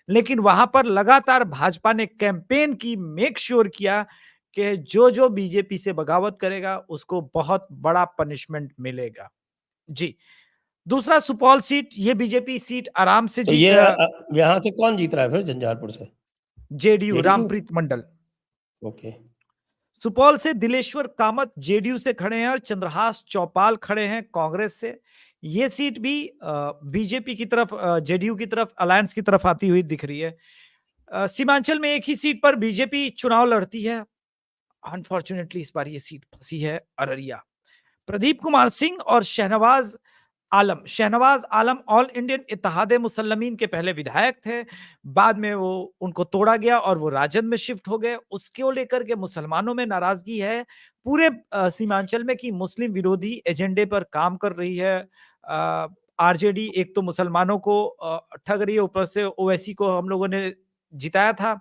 लेकिन वहां पर लगातार भाजपा ने कैंपेन की, मेक श्योर किया कि जो जो बीजेपी से बगावत करेगा उसको बहुत बड़ा पनिशमेंट मिलेगा। जी, दूसरा सुपौल सीट, ये बीजेपी सीट आराम से तो जीत ये यहाँ से कौन जीत रहा है फिर झंझारपुर से? JDU JDU? Rampreet Mandal. Okay. Supaul से दिलेश्वर कामत जेडीयू से खड़े हैं और चंद्रहास चौपाल खड़े हैं कांग्रेस से। ये सीट भी बीजेपी की तरफ, जेडीयू की तरफ, अलायंस की तरफ आती हुई दिख रही है। सीमांचल में एक ही सीट पर बीजेपी चुनाव लड़ती है। अनफॉर्चुनेटली इस बार ये सीट फंसी है अररिया। प्रदीप कुमार सिंह और शहनवाज आलम ऑल इंडियन इत्तेहाद मुसल्लमीन के पहले विधायक थे, बाद में वो उनको तोड़ा गया और वो राजद में शिफ्ट हो गए। उसको लेकर के मुसलमानों में नाराजगी है पूरे सीमांचल में कि मुस्लिम विरोधी एजेंडे पर काम कर रही है आरजेडी। एक तो मुसलमानों को ठग रही है, ऊपर से ओवैसी को हम लोगों ने जिताया था,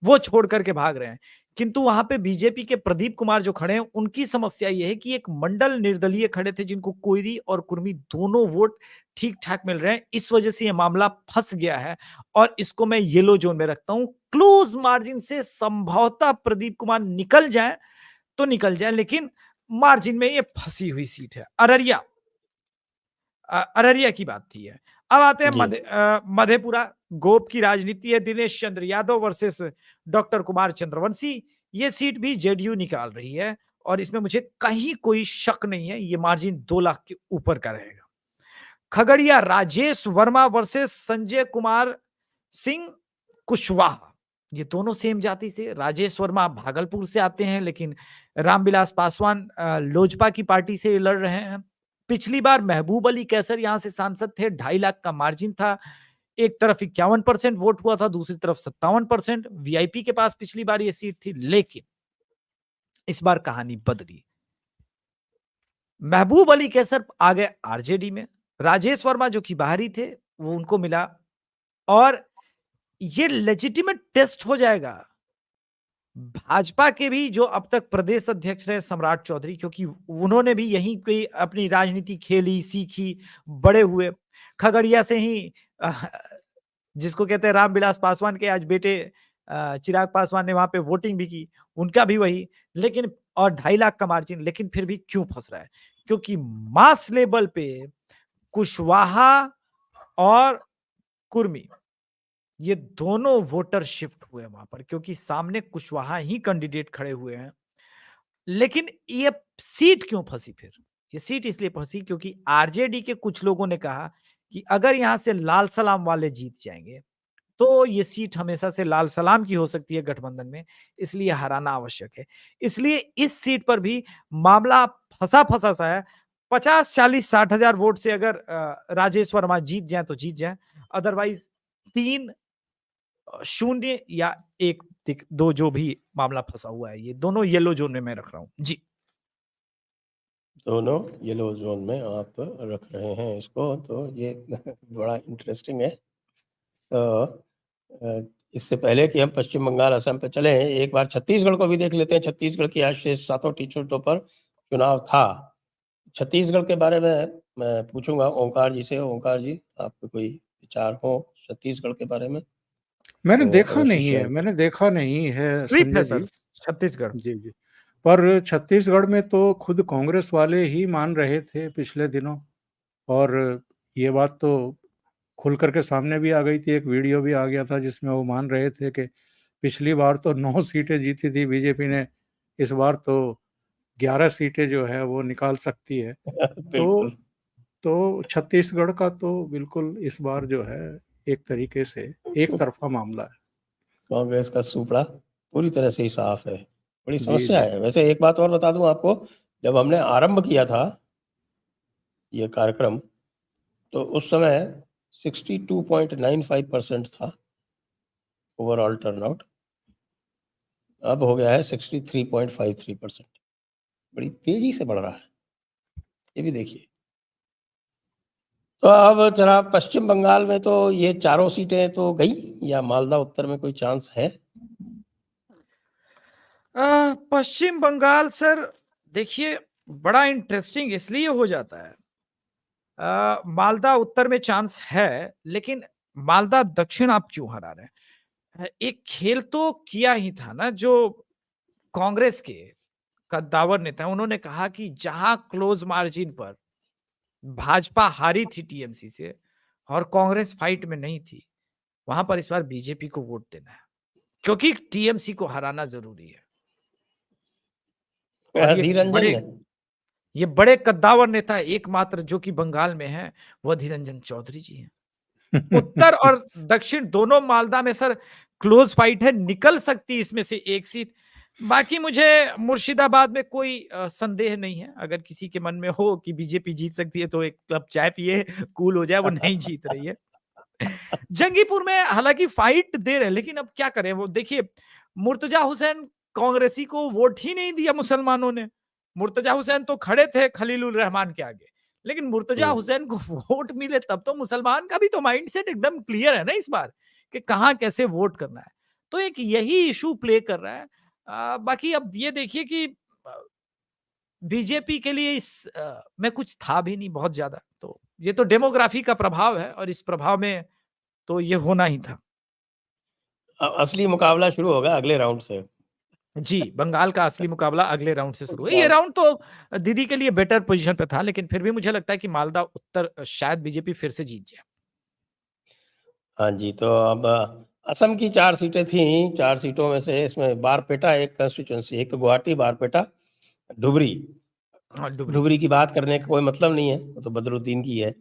वो छोड़ करके भाग रहे हैं। किंतु वहां पे बीजेपी के प्रदीप कुमार जो खड़े हैं, उनकी समस्या यह है कि एक मंडल निर्दलीय खड़े थे जिनको कोयरी और कुर्मी दोनों वोट ठीक ठाक मिल रहे हैं। इस वजह से यह मामला फंस गया है और इसको मैं येलो जोन में रखता हूं। क्लोज मार्जिन से संभवतः प्रदीप कुमार निकल जाए तो निकल जाए, लेकिन मार्जिन में ये फंसी हुई सीट है। अररिया अररिया की बात थी है। अब आते हैं जी। मधेपुरा। गोप की राजनीति है, दिनेश चंद्र यादव वर्सेस डॉक्टर कुमार चंद्रवंशी। ये सीट भी जेडीयू निकाल रही है और इसमें मुझे कहीं कोई शक नहीं है, ये मार्जिन 2 लाख के ऊपर का रहेगा। खगड़िया राजेश वर्मा वर्सेस संजय कुमार सिंह कुशवाहा। ये दोनों सेम जाति से, राजेश वर्मा भागलपुर से आते हैं, लेकिन रामविलास पासवान लोजपा की पार्टी से लड़ रहे हैं। पिछली बार महबूब अली कैसर यहां से सांसद थे, 2.5 लाख का मार्जिन था। एक तरफ 51% वोट हुआ था, दूसरी तरफ 57%। वीआईपी के पास पिछली बार ये सीट थी, लेकिन इस बार कहानी बदली। महबूब अली कैसर आ गए आरजेडी में, राजेश वर्मा जो कि बाहरी थे वो उनको मिला, और ये लेजिटिमेट टेस्ट हो जाएगा भाजपा के भी जो अब तक प्रदेश अध्यक्ष रहे सम्राट चौधरी, क्योंकि उन्होंने भी यहीं पे अपनी राजनीति खेली, सीखी, बड़े हुए। खगड़िया से ही जिसको कहते हैं रामविलास पासवान के आज बेटे चिराग पासवान ने वहां पे वोटिंग भी की, उनका भी वही, लेकिन और 2.5 लाख का मार्जिन। लेकिन फिर भी क्यों फंस रहा है? क्योंकि मास लेवल पे कुशवाहा और कुर्मी ये दोनों वोटर शिफ्ट हुए वहां पर, क्योंकि सामने कुशवाहा ही कैंडिडेट खड़े हुए हैं। लेकिन ये सीट क्यों फंसी? फिर ये सीट इसलिए फंसी क्योंकि आरजेडी के कुछ लोगों ने कहा कि अगर यहां से लाल सलाम वाले जीत जाएंगे तो ये सीट हमेशा से लाल सलाम की हो सकती है गठबंधन में, इसलिए हराना आवश्यक है। इसलिए इस सीट पर भी मामला फंसा फंसा सा है। 50, 40, 60 हजार वोट से अगर राजेश वर्मा जीत जाए तो जीत जाए, अदरवाइज 3-0 या 1-2 जो भी मामला फंसा हुआ है, ये दोनों येलो जोन में मैं रख रहा हूं जी। दोनों येलो जोन में आप रख रहे हैं इसको, तो ये बड़ा इंटरेस्टिंग है। तो इससे पहले कि हम पश्चिम बंगाल, असम पे चले, एक बार छत्तीसगढ़ को भी देख लेते हैं। छत्तीसगढ़ की आज शेष 7 सीटों पर चुनाव था। छत्तीसगढ़ के बारे में मैं पूछूंगा ओंकार जी से। ओंकार जी, आपके कोई विचार हो छत्तीसगढ़ के बारे में? मैंने तो देखा अवश्य नहीं है, शेयर मैंने देखा नहीं है स्वीप है संजय सर जी। छत्तीसगढ़। जी, जी। पर छत्तीसगढ़ में तो खुद कांग्रेस वाले ही मान रहे थे पिछले दिनों, और ये बात तो खुल कर के सामने भी आ गई थी। एक वीडियो भी आ गया था जिसमें वो मान रहे थे कि पिछली बार तो 9 सीटें जीती थी बीजेपी ने, इस बार तो 11 सीटें जो है वो निकाल सकती है। बिल्कुल। तो छत्तीसगढ़ का तो बिल्कुल इस बार जो है एक तरीके से एक तरफा मामला है। कांग्रेस का सुपड़ा पूरी तरह से ही साफ है। बड़ी जी, समस्या जी। है। वैसे एक बात और बता दूं आपको, जब हमने आरंभ किया था ये कार्यक्रम, तो उस समय 62.95% था ओवरऑल टर्नआउट। अब हो गया है 63.53%। बड़ी तेजी से बढ़ रहा है, ये भी देखिए। तो अब जरा पश्चिम बंगाल में तो ये चारों सीटें तो गई, या मालदा उत्तर में कोई चांस है? पश्चिम बंगाल सर देखिए बड़ा इंटरेस्टिंग इसलिए हो जाता है। मालदा उत्तर में चांस है, लेकिन मालदा दक्षिण आप क्यों हरा रहे हैं? एक खेल तो किया ही था ना, जो कांग्रेस के कद्दावर नेता उन्होंने कहा कि जहां क्लोज मार्जिन पर भाजपा हारी थी टीएमसी से और कांग्रेस फाइट में नहीं थी, वहां पर इस बार बीजेपी को वोट देना है, क्योंकि टीएमसी को हराना जरूरी है। और ये बड़े कद्दावर नेता एकमात्र जो कि बंगाल में है, वो अधीर रंजन चौधरी जी हैं। उत्तर और दक्षिण दोनों मालदा में सर क्लोज फाइट है, निकल सकती इसमें से एक सीट। बाकी मुझे मुर्शिदाबाद में कोई संदेह नहीं है। अगर किसी के मन में हो कि बीजेपी जीत सकती है तो एक कप चाय पिए, कूल हो जाए, वो नहीं जीत रही है। जंगीपुर में हालांकि फाइट दे रहे हैं, लेकिन अब क्या करें? वो देखिए, मुर्तजा हुसैन कांग्रेसी को वोट ही नहीं दिया मुसलमानों ने। मुर्तजा हुसैन तो खड़े थे खलीलुर रहमान के आगे, लेकिन मुर्तजा हुसैन को वोट मिले तब तो मुसलमान का भी तो माइंडसेट एकदम क्लियर है ना इस बार कि कहां कैसे वोट करना है। तो एक यही इशू प्ले कर रहा है। बाकी अब ये देखिए कि बीजेपी के लिए में कुछ था भी नहीं बहुत ज्यादा, तो ये तो डेमोग्राफी का प्रभाव है और इस प्रभाव में तो ये होना ही था। असली मुकाबला शुरू होगा अगले राउंड से। जी, बंगाल का असली मुकाबला अगले राउंड से शुरू है। ये राउंड तो दीदी के लिए बेटर पोजीशन पे था, लेकिन फिर भी मुझे लगता है कि मालदा उत्तर शायद बीजेपी फिर से जीत जाए। हाँ जी, तो अब असम की 4 सीटें थीं, 4 सीटों में से इसमें बारपेटा एक कंस्टिट्यूएंसी, एक तो गुवाहाटी, बारपेटा, धुबरी। हाँ, धुबरी की बात करने का कोई मतलब नहीं है, वो तो बदरुद्दीन की है।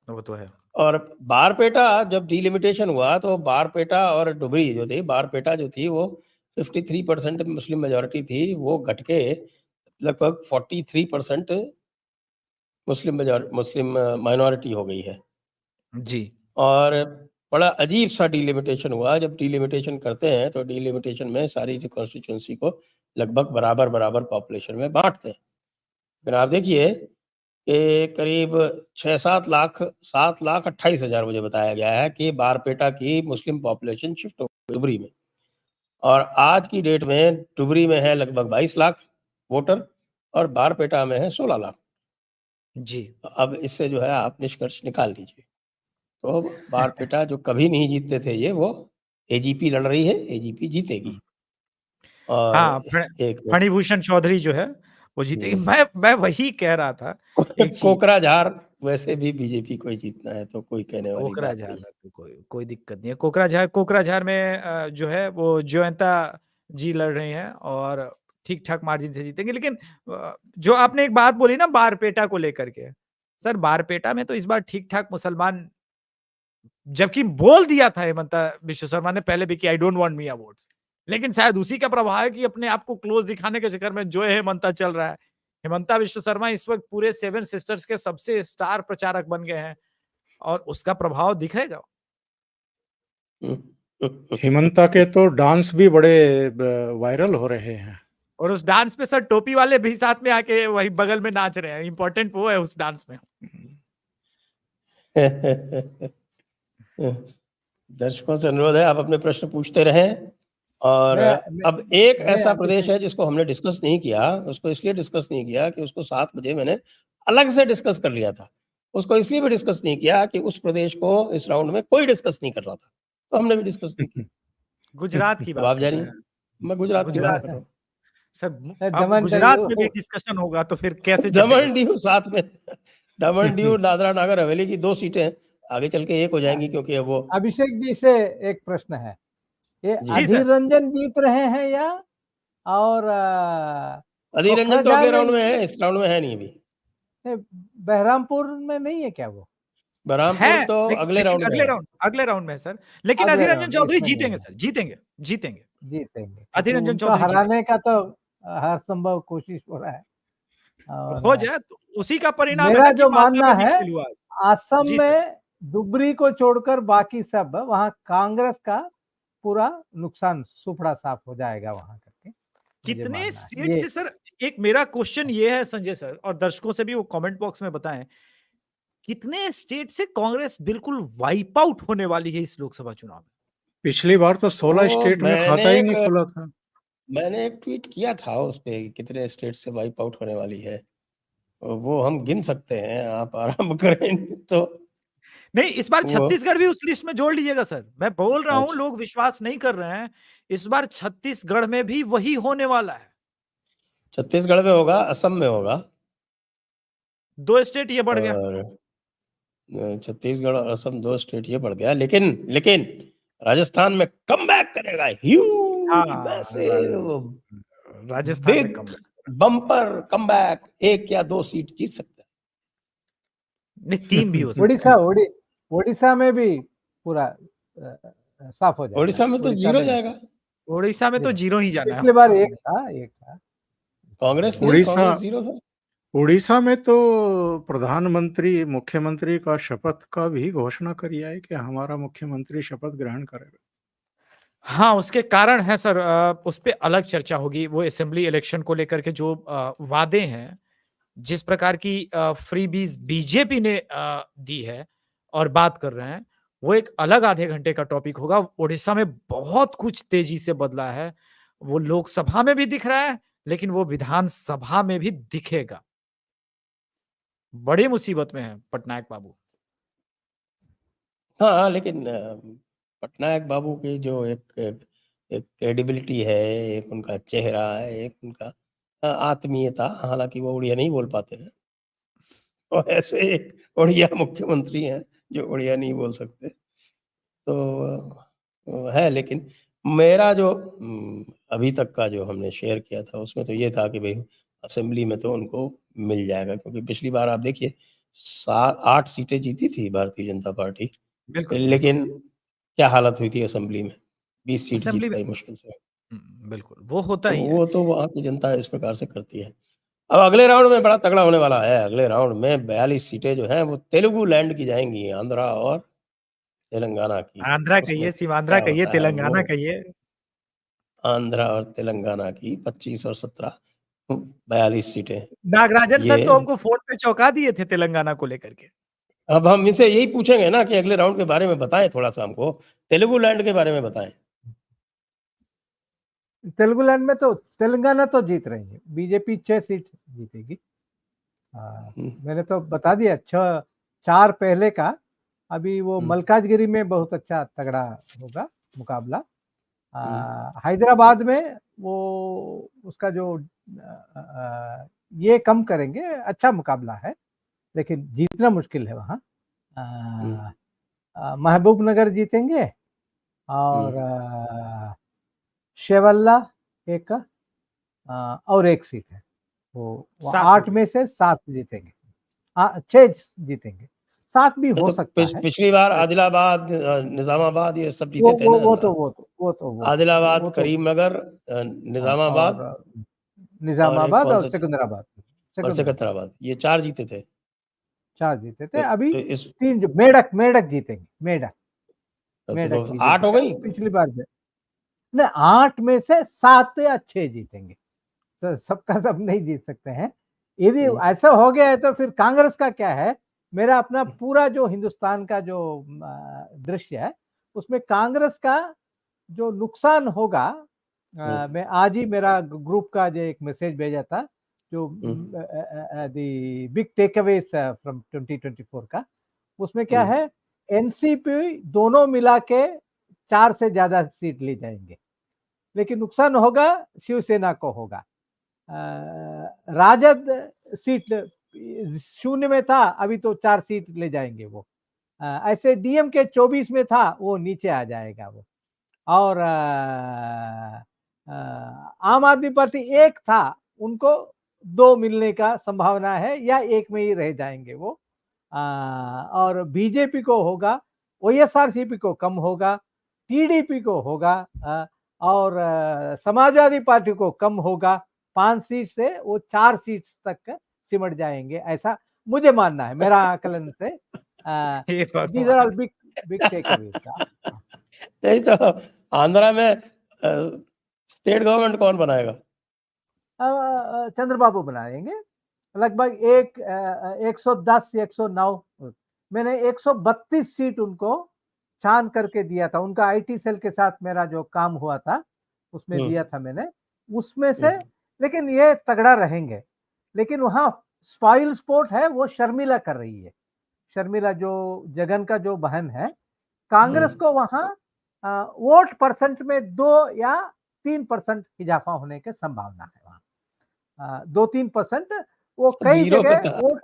वो तो है। और बारपेटा जब डिलिमिटेशन हुआ तो बारपेटा और डुबरी जो थी, बारपेटा जो थी वो 53% मुस्लिम मेजॉरिटी थी, वो घट के लगभग 43% मुस्लिम माइनॉरिटी हो गई है। जी। और बड़ा अजीब सा डिलिमिटेशन हुआ। जब डिलिमिटेशन करते हैं तो डिलिमिटेशन में सारी जो कॉन्स्टिट्यूंसी को लगभग बराबर पॉपुलेशन में बांटते हैं। फिर आप देखिए कि करीब 6-7 लाख 7,28,000 मुझे बताया गया है कि बारपेटा की मुस्लिम पॉपुलेशन शिफ्ट हो गई डुबरी में। और आज की डेट में डुबरी में है लगभग 22 लाख वोटर और बारपेटा में है 16 लाख। जी। अब इससे जो है आप निष्कर्ष निकाल लीजिए। तो बारपेटा जो कभी नहीं जीतते थे ये, वो एजीपी लड़ रही है, एजीपी जीतेगी। और हाँ, एक फणिभूषण चौधरी जो है वो जीतेगी। मैं वही कह रहा था एक चीज। कोकराझार वैसे भी बीजेपी को ही जीतना है, तो कोई कहने वाली बात कोकराझार नहीं में तो कोई दिक्कत नहीं है। कोकराझार में जो है वो जयंता जी लड़ रहे हैं और ठीक ठाक मार्जिन से जीतेंगे। लेकिन जो आपने एक बात बोली ना बारपेटा को लेकर के, सर बारपेटा में तो इस बार ठीक ठाक मुसलमान, जबकि बोल दिया था हेमंता विश्व शर्मा ने पहले भी कि I don't want Miya votes, लेकिन शायद उसी का प्रभाव है कि अपने आप को क्लोज दिखाने के चक्कर में जो है हेमंता चल रहा है। हेमंता विश्व शर्मा इस वक्त पूरे 7 सिस्टर्स के सबसे स्टार प्रचारक बन गए हैं और उसका प्रभाव दिखेगा। हेमंता के तो डांस भी बड़े वायरल हो रहे हैं। और उस डांस पे सर टोपी वाले भी साथ में आके वही बगल में नाच रहे हैं। इंपॉर्टेंट वो है उस डांस में। दर्शकों से अनुरोध है आप अपने प्रश्न पूछते रहें। और अब एक ऐसा प्रदेश है जिसको हमने डिस्कस नहीं किया, उसको इसलिए डिस्कस नहीं किया कि उसको 7 बजे मैंने अलग से डिस्कस कर लिया था। उसको इसलिए भी डिस्कस नहीं किया कि उस प्रदेश को इस राउंड में कोई डिस्कस नहीं कर रहा था, तो हमने भी डिस्कस नहीं किया। गुजरात की अब बात आप कर रहे जानिए, हैं। मैं गुजरात की बात कर रहा हूँ। सर अब दमन गुजरात दमन में भी डिस्कशन होगा तो फिर कैसे दमन दीव साथ में, दमन दीव दादरा नगर हवेली की 2 सीटें हैं, आगे चल के 1 हो जाएंगी क्योंकि अब वो अभिषेक जी से एक प्रश्न है, ये जी सर। अधीर रंजन जीत रहे हैं या और अधीर रंजन तो कोकराझार अगले में राउंड में है, इस राउंड में है नहीं अभी। बहरामपुर में नहीं है क्या वो? बहरामपुर है, तो अगले राउंड में है। अगले राउंड में है सर। लेकिन अगले अधीर रंजन राउंड, चौधरी इसमें नहीं जीतेंगे है। सर, जीतेंगे। जीतेंगे अधीर क्योंकि रंजन उनको चौधरी हराने का तो हर संभव कोशिश हो रहा है। हो और जाए तो उसी का परिणाम है मेरा ना कि जो मालदा मानना में भी है, खेल हुआ है। असम जी सर। में दुबरी को छोड़कर बाकी सब वहां कांग्रेस का पूरा नुकसान सुपड़ा साफ हो जाएगा वहां करके, मुझे कितने मानना है। स्टेट ये से सर, एक मेरा क्वेश्चन ये है संजय सर, और दर्शकों से भी वो कमेंट बॉक्स में बताएं, कितने स्टेट से कांग्रेस बिल्कुल वाइप आउट होने वाली है इस लोकसभा चुनाव में? पिछली बार तो 16 वो स्टेट में खाता ही नहीं खुला था। मैंने एक ट्वीट किया था उस पे कितने स्टेट से वाइप आउट होने वाली है, वो हम गिन सकते हैं, आप आराम करें तो। नहीं, इस बार वो छत्तीसगढ़ भी उस लिस्ट में जोड़ लीजिएगा सर। मैं बोल रहा हूं, अच्छा, लोग विश्वास नहीं कर रहे हैं। इस बार छत्तीसगढ़ में भी वही होने वाला है। छत्तीसगढ़ में होगा, असम में होगा 2 स्टेट ये बढ़ गया। और छत्तीसगढ़ और असम 2 स्टेट ये बढ़ गया, लेकिन राजस्थान में कमबैक करेगा, ह्यूज हाँ, मैसिव राजस्थान में बिग कम बम्पर कमबैक, 1 या 2 सीट जीत सकता है। नहीं, 3 भी हो सकता है। उड़ीसा में भी पूरा साफ हो जाएगा। उड़ीसा में तो जीरो जाएगा। उड़ीसा में तो जीरो ही जाना है। पिछली बार एक था कांग्रेस नहीं, उड़ीसा कांग्रेस जीरो था। उड़ीसा में तो प्रधानमंत्री मुख्यमंत्री का शपथ का भी घोषणा करी है कि हमारा मुख्यमंत्री शपथ ग्रहण करेगा। हाँ, उसके कारण है सर, उस पे अलग चर्चा होगी। वो असेंबली इलेक्शन को लेकर के जो वादे हैं, जिस प्रकार की फ्रीबीज बीजेपी ने दी है और बात कर रहे हैं, वो एक अलग आधे घंटे का टॉपिक होगा। उड़ीसा में बहुत कुछ तेजी से बदला है वो लोकसभा में भी दिख रहा है, लेकिन वो विधानसभा में भी दिखेगा। बड़ी मुसीबत में है पटनायक बाबू। हाँ, लेकिन पटनायक बाबू की जो एक क्रेडिबिलिटी है, एक उनका चेहरा है, एक उनका आत्मीयता, हालाँकि वो उड़िया नहीं बोल पाते हैं। और ऐसे एक उड़िया मुख्यमंत्री हैं, जो उड़िया नहीं बोल सकते। तो है, लेकिन मेरा जो अभी तक का जो हमने शेयर किया था, उसमें तो ये था कि भई असेंबली में तो उनको मिल जाएगा, क्योंकि पिछली बार आप देखिए 8 सीटें जीती थी भारतीय जनता पार्टी, बिल्कुल, लेकिन क्या हालत हुई थी असेंबली में, 20 सीट जीत असेंबली में पाई मुश्किल से। बिल्कुल, वो होता तो ही है। वो तो वहाँ की जनता इस प्रकार से करती है। अब अगले राउंड में बड़ा तगड़ा होने वाला है, अगले राउंड में 42 सीटें जो हैं वो तेलुगु लैंड की जाएँगी, आंध्रा और तेलंगाना की। आंध्रा उसमें कहिए, क्या सीमांध्रा कहिए, होता है वो तेलंगाना कहिए। आंध्रा और तेलंगाना की 25 और 17 42 सीटें। नागराजन ये सर तो हमको फ़ोन पे चौंका दिए थे तेलंगाना को लेकर के। अब हम इनसे यही पूछेंगे ना कि अगले राउंड के बारे में बताएँ थोड़ा-सा हमको, तेलुगु लैंड के बारे में बताएँ। तेलुगु लैंड में तो तेलंगाना तो जीत रही है, बीजेपी 6 सीट जीतेगी। हुँ, मैंने तो बता दिया 4 पहले का, अभी वो हुँ, मल्काजगिरी में बहुत अच्छा तगड़ा होगा मुकाबला। हुँ, हैदराबाद में वो उसका जो ये कम करेंगे, अच्छा मुकाबला है, लेकिन जीतना मुश्किल है वहाँ। हुँ, महबूबनगर जीतेंगे हुँ। और शेवल्ला एक और एक सीट है, वो 7 हो 8 गई। में से 7 जीतेंगे। 6 जीतेंगे, 7 भी हो तो सकता है। पिछली बार आदिलाबाद निज़ामाबाद ये सब वो जीते थे वो ना? वो तो वो तो वो तो वो तो वो आदिलाबाद, तो करीमनगर, और निज़ामाबाद और एक निजामाबाद और कौन-सा था? सिकंदराबाद। और सिकंदराबाद सिकंदराबाद, ये 4 जीते थे। 4 जीते थे, अभी तो इस 3 जो मेडक मेडक जीतेंगे, मेडक अच्छा मेडक तो 8 बीजेपी हो का गई? पिछली बार में नहीं, 8 में से 7 या 6 जीतेंगे, तो सबका सब नहीं जीत सकते हैं। यदि हुँ, ऐसा हो गया है तो फिर कांग्रेस का क्या है? मेरा अपना पूरा जो हिंदुस्तान का जो दृश्य है, उसमें कांग्रेस का जो नुकसान होगा, हुँ, मैं आज ही मेरा ग्रुप का जो एक मैसेज भेजा था, जो हुँ, द बिग टेकअवेज फ्रॉम 2024 का, उसमें क्या हुँ। है, एनसीपी दोनों मिला के 4 से ज़्यादा सीट ले जाएँगे, लेकिन नुकसान होगा शिवसेना को होगा। राजद सीट 0 में था, अभी तो 4 सीट ले जाएँगे वो। ऐसे डीएमके 24 में था, वो नीचे आ जाएगा वो। और आम आदमी पार्टी 1 था, उनको 2 मिलने का संभावना है या 1 में ही रह जाएँगे वो। और बीजेपी को होगा, वाईएसआरसीपी को कम होगा, टीडीपी को होगा, और समाजवादी पार्टी को कम होगा। 5 सीट से वो 4 सीट तक सिमट जाएँगे, ऐसा मुझे मानना है, मेरा आकलन से। हे दीज़ आर ऑल भगवान! Big big takeaways. यही तो आंध्रा में स्टेट गवर्नमेंट कौन बनाएगा? चंद्रबाबू बनाएँगे। लगभग 110 या 109, मैंने 132 सीट उनको छान करके दिया था। उनका आईटी सेल के साथ मेरा जो काम हुआ था, उसमें हुँ, दिया था मैंने। उसमें हुँ, से लेकिन ये तगड़ा रहेंगे। लेकिन वहाँ स्पॉइल स्पोर्ट है, वो शर्मिला कर रही है। शर्मिला जो जगन का जो बहन है, हुँ, कांग्रेस को वहाँ वोट परसेंट में 2 या 3% इज़ाफ़ा होने की संभावना है वहाँ। 2-3% वो कई 0 पे जगह था। वोट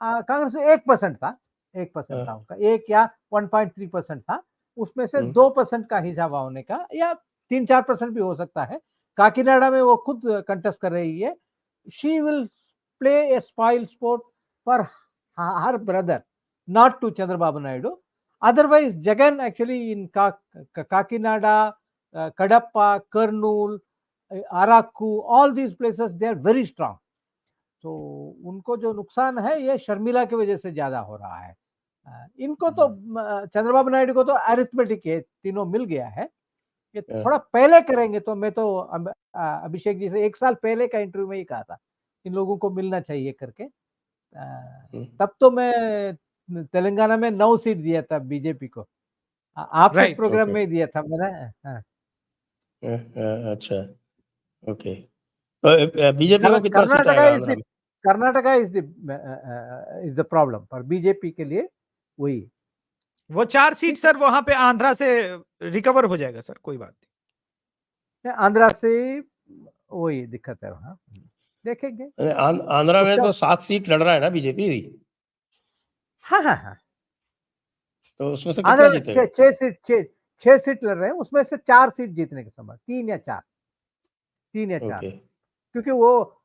कांग्रेस 1% था, 1% हाँ, था उनका, 1 या 1.3% था। उसमें से हुँ, 2% का हिसाब होने का या 3-4% भी हो सकता है। काकीनाडा में वो खुद कंटेस्ट कर रही है। She will play a spoil sport for her brother, not to Chandrababu Naidu. Otherwise, Jagan actually in Kakinada, Kadapa, Kurnool, Araku, all these places, they are very strong. तो उनको जो नुकसान है ये शर्मिला की वजह से ज्यादा हो रहा है। इनको तो चंद्रबाबू नायडू को तो अरिथमेटिक है, तीनों मिल गया है। ये हाँ, थोड़ा पहले करेंगे तो मैं तो अभिषेक जी से 1 साल पहले का इंटरव्यू में ही कहा था, इन लोगों को मिलना चाहिए करके। हुँ, तब तो मैं तेलंगाना में 9 सीट दिया था बीजेपी को। आपके राइट। प्रोग्राम ओके, में ही दिया था मैंने। हाँ, अच्छा, ओके। तो बीजेपी को कितना सीट कर्नाटका आएगा इज आंध्रा द में? Karnataka is the problem for BJP के लिए वही वो 4 सीट सर वहां पे आंध्रा से रिकवर हो जाएगा सर, कोई बात नहीं। आंध्रा से वही दिक्कत है वहाँ, देखेंगे आंध्रा में उसका। तो 7 सीट लड़ रहा है ना बीजेपी, हाँ हाँ हाँ, तो उसमें से कितना आंध्रा में जीतेगा? 6 सीट लड़ रहे हैं, उसमें से 4 सीट जीतने के संभव, 3 या 4, ओके। क्योंकि वो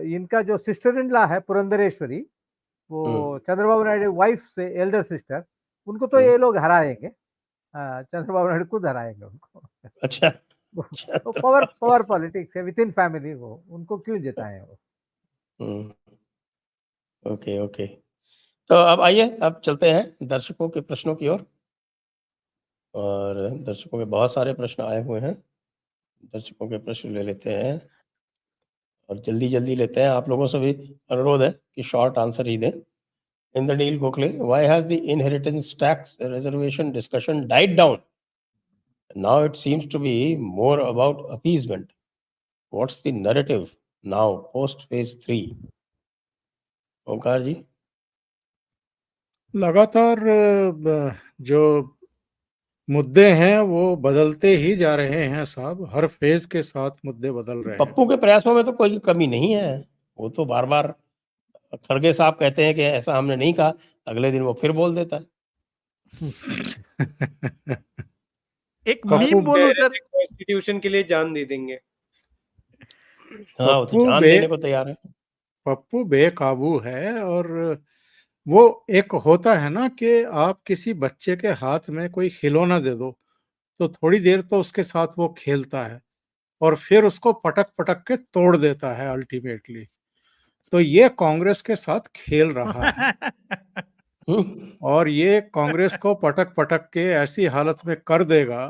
इनका जो सिस्टर इन लॉ है पुरंदरेश्वरी, वो चंद्रबाबू नायडू वाइफ से एल्डर सिस्टर, उनको तो ये लोग हराएंगे। चंद्रबाबू नायडू खुद हराएंगे उनको। अच्छा, वो तो पावर पॉलिटिक्स है विद इन फैमिली, वो उनको क्यों जिताए वो। Okay, okay. तो अब आइए, अब चलते हैं दर्शकों के प्रश्नों की ओर, और दर्शकों के बहुत सारे प्रश्न आए हुए हैं। दर्शकों के प्रश्न ले लेते हैं और जल्दी लेते हैं। आप लोगों से भी अनुरोध है कि शॉर्ट आंसर ही दें। Indranil Gokhale, why has the inheritance tax reservation discussion died down? Now it seems to be more about appeasement. What's the narrative now post phase 3? ओंकार जी? लगातार जो मुद्दे हैं वो बदलते ही जा रहे हैं साहब, हर फेज के साथ मुद्दे बदल रहे हैं। पप्पू के प्रयासों में तो कोई कमी नहीं है, वो तो बार बार खड़गे साहब कहते हैं कि ऐसा हमने नहीं कहा, अगले दिन वो फिर बोल देता है। एक मीम बोलूं सर, कॉन्स्टिट्यूशन के लिए जान दे देंगे। हाँ, वो तो जान देने को तैयार है। पप्पू बेकाबू है, और वो एक होता है ना कि आप किसी बच्चे के हाथ में कोई खिलौना दे दो तो थोड़ी देर तो उसके साथ वो खेलता है और फिर उसको पटक पटक के तोड़ देता है अल्टीमेटली। तो ये कांग्रेस के साथ खेल रहा है और ये कांग्रेस को पटक पटक के ऐसी हालत में कर देगा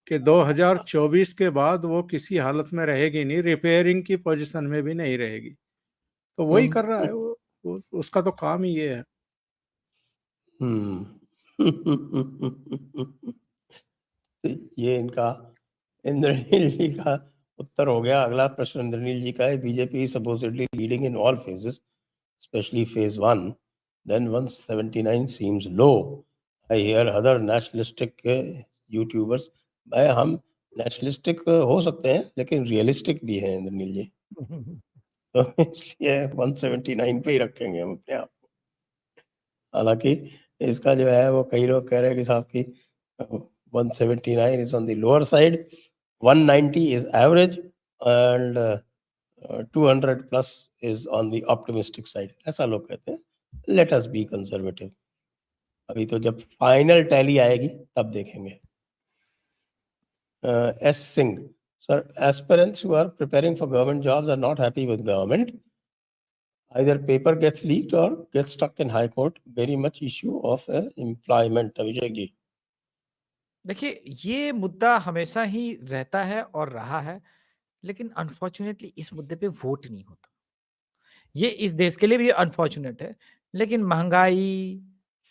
कि 2024 के बाद वो किसी हालत में रहेगी नहीं, रिपेयरिंग की पोजीशन में भी नहीं रहेगी। तो वही कर रहा है वो, उसका तो काम ही ये है। तो ये इनका इंद्रनील जी का उत्तर हो गया। अगला प्रश्न इंद्रनील जी का है, BJP supposedly leading in all phases, especially phase 1, then 179 seems low. I hear other nationalistic YouTubers, भाई हम नेशनलिस्टिक हो सकते हैं लेकिन रियलिस्टिक भी हैं इंद्रनील जी, तो इसलिए 179 पे ही रखेंगे हम अपने आप को। हालांकि इसका जो है वो कई लोग कह रहे हैं कि साहब की 179 is on the lower side, 190 is average and 200 plus is on the optimistic side, ऐसा लोग कहते हैं। लेट अस बी कंजर्वेटिव, अभी तो जब फाइनल टैली आएगी तब देखेंगे। S Singh, sir, aspirants who are preparing for government jobs are not happy with government. Either paper gets leaked or gets stuck in high court. Very much issue of employment. Abhishek ji? देखिए ये मुद्दा हमेशा ही रहता है और रहा है, लेकिन अनफॉर्चुनेटली इस मुद्दे पे वोट नहीं होता। ये इस देश के लिए भी अनफॉर्चुनेट है, लेकिन महंगाई,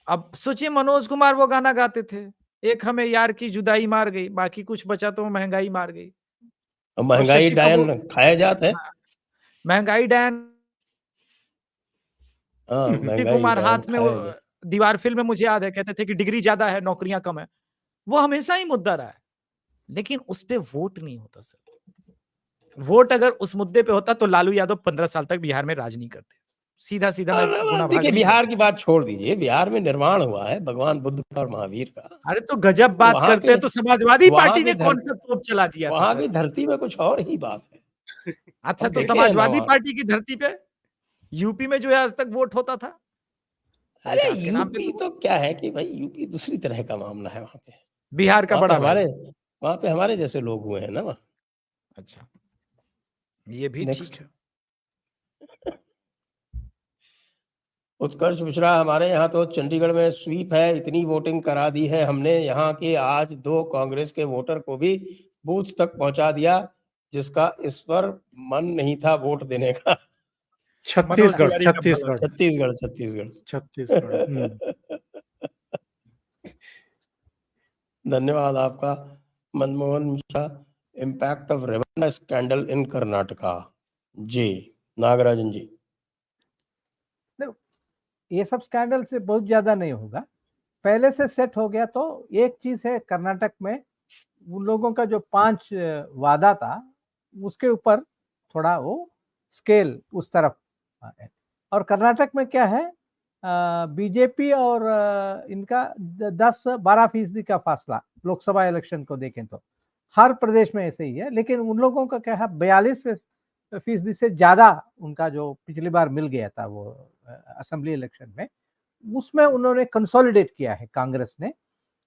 अब सोचिए मनोज कुमार वो गाना गाते थे, एक हमें यार की जुदाई मार गई, बाकी कुछ बचा तो महंगाई मार गई। अब महंगाई शशि डायन कपूर, खाया जात है। हाँ, महंगाई डायन, हाँ, शशि महंगाई कुमार डायन हाथ में वो खाया जात। दीवार फिल्म में मुझे याद है कहते थे कि डिग्री ज्यादा है नौकरियां कम है, वो हमेशा ही मुद्दा रहा है, लेकिन उस पे वोट नहीं होता सर। वोट अगर उस मुद्दे पे होता तो लालू यादव 15 साल तक बिहार में राज नहीं करते। सीधा सीधा मैं गुना भाग देखिए, नहीं बिहार करता। की बात छोड़ दीजिए, बिहार में निर्माण हुआ है भगवान बुद्ध और महावीर का। अरे तो गजब बात वहाँ करते के हैं, तो समाजवादी वहाँ पार्टी की ने कौन सा तोप चला दिया था वहाँ सर? की धरती में कुछ और ही बात है। अच्छा, अब तो देखे हैं ना समाजवादी वहाँ, पार्टी की धरती पे यूपी में जो है आज तक वोट होता था, अरे विकास के नाम पे यूपी तो तो क्या है कि भाई यूपी दूसरी तरह का मामला है। वहाँ पे बिहार का वहाँ पे बड़ा भाई। हमारे वहाँ पे हमारे जैसे लोग हुए हैं ना वहाँ। अच्छा, ये भी नेक्स्ट, ठीक है। उत्कर्ष मिश्रा, हमारे यहाँ तो चंडीगढ़ में स्वीप है, इतनी वोटिंग करा दी है हमने यहाँ के, आज 2 कांग्रेस के वोटर को भी बूथ तक पहुंचा दिया जिसका इस पर मन नहीं था वोट देने का। मनोज छत्तीसगढ़ तिवारी का छत्तीसगढ़ छत्तीसगढ़ छत्तीसगढ़ छत्तीसगढ़ धन्यवाद आपका। Manmohan Mishra, impact of Ravenna scandal in Karnataka. जी, नागराजन जी। ये सब स्कैंडल से बहुत ज्यादा नहीं होगा, पहले से सेट हो गया। तो एक चीज है, कर्नाटक में उन लोगों का जो 5 वादा था, उसके ऊपर थोड़ा वो स्केल उस तरफ है। और कर्नाटक में क्या है, बीजेपी और इनका 10-12% का फासला लोकसभा इलेक्शन को देखें तो हर प्रदेश में ऐसे ही है। लेकिन उन लोगों का क्या है, 42% से ज्यादा उनका जो पिछली बार मिल गया था वो असेंबली इलेक्शन में, उसमें उन्होंने कंसोलिडेट किया है कांग्रेस ने।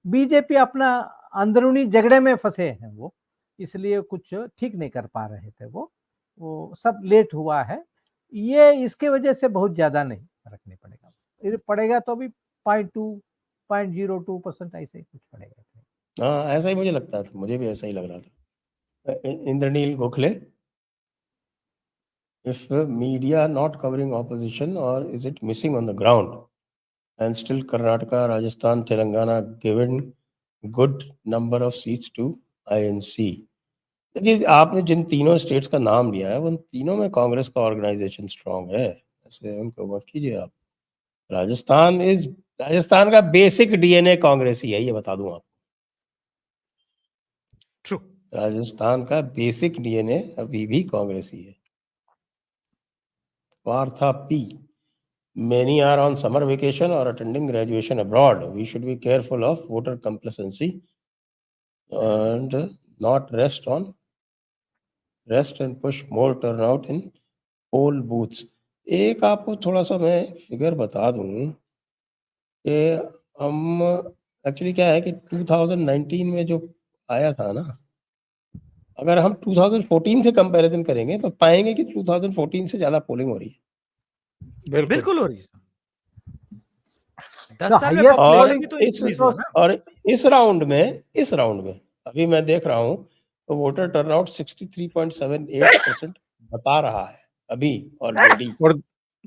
बीजेपी अपना अंदरूनी झगड़े में फंसे हैं वो, इसलिए कुछ ठीक नहीं कर पा रहे थे। वो सब लेट हुआ है। ये इसके वजह से बहुत ज्यादा नहीं फर्क नहीं पड़ेगा, ये पड़ेगा तो भी 0.02% ऐसे ही कुछ पड़ेगा। हाँ, ऐसा ही मुझे लगता था, मुझे भी ऐसा ही लग रहा था। Indranil Gokhale, if media not covering opposition, or is it missing on the ground? And still Karnataka, Rajasthan, Telangana given good number of seats to INC. देखिए, आपने जिन तीनों स्टेट्स का नाम लिया है, उन तीनों में कांग्रेस का ऑर्गेनाइजेशन स्ट्रांग है, ऐसे उनको मत कीजिए आप। राजस्थान का बेसिक डीएनए कांग्रेस ही है, ये बता दूं आपको। ट्रू। राजस्थान का बेसिक डीएनए अभी भी कांग्रेस ही है। Partha P. Many are on summer vacation or attending graduation abroad. We should be careful of voter complacency and not rest and push more turnout in poll booths. एक आपको थोड़ा सा मैं figure बता दूं कि हम एक्चुअली क्या है कि 2019 में जो आया था ना, अगर हम 2014 से कंपैरिजन करेंगे तो पाएंगे कि 2014 से ज्यादा पोलिंग हो रही है। बिल्कुल हो रही है। 10 The साल में highest population polling भी तो is increase हुआ ना। और इस राउंड में अभी मैं देख रहा हूं तो वोटर टर्नआउट 63.78% बता रहा है अभी ऑलरेडी। और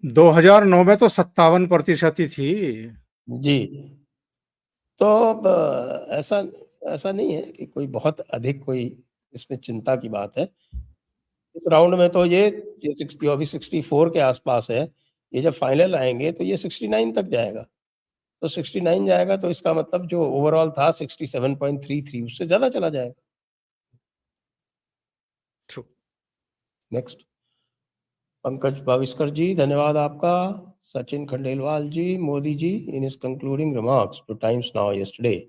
2009 में तो 57% ही थी। जी, तो अब ऐसा नहीं है कि कोई बहुत अधिक कोई इसमें चिंता की बात है। इस राउंड में तो ये 60 अभी 64 के आसपास है। ये जब फाइनल आएंगे तो ये 69 तक जाएगा। तो 69 जाएगा तो इसका मतलब जो ओवरऑल था 67.33 उससे ज्यादा चला जाएगा। ट्रू। नेक्स्ट, पंकज भाविस्कर जी, धन्यवाद आपका। Sachin Khandelwal ji, Modi ji in his concluding remarks to Times Now yesterday,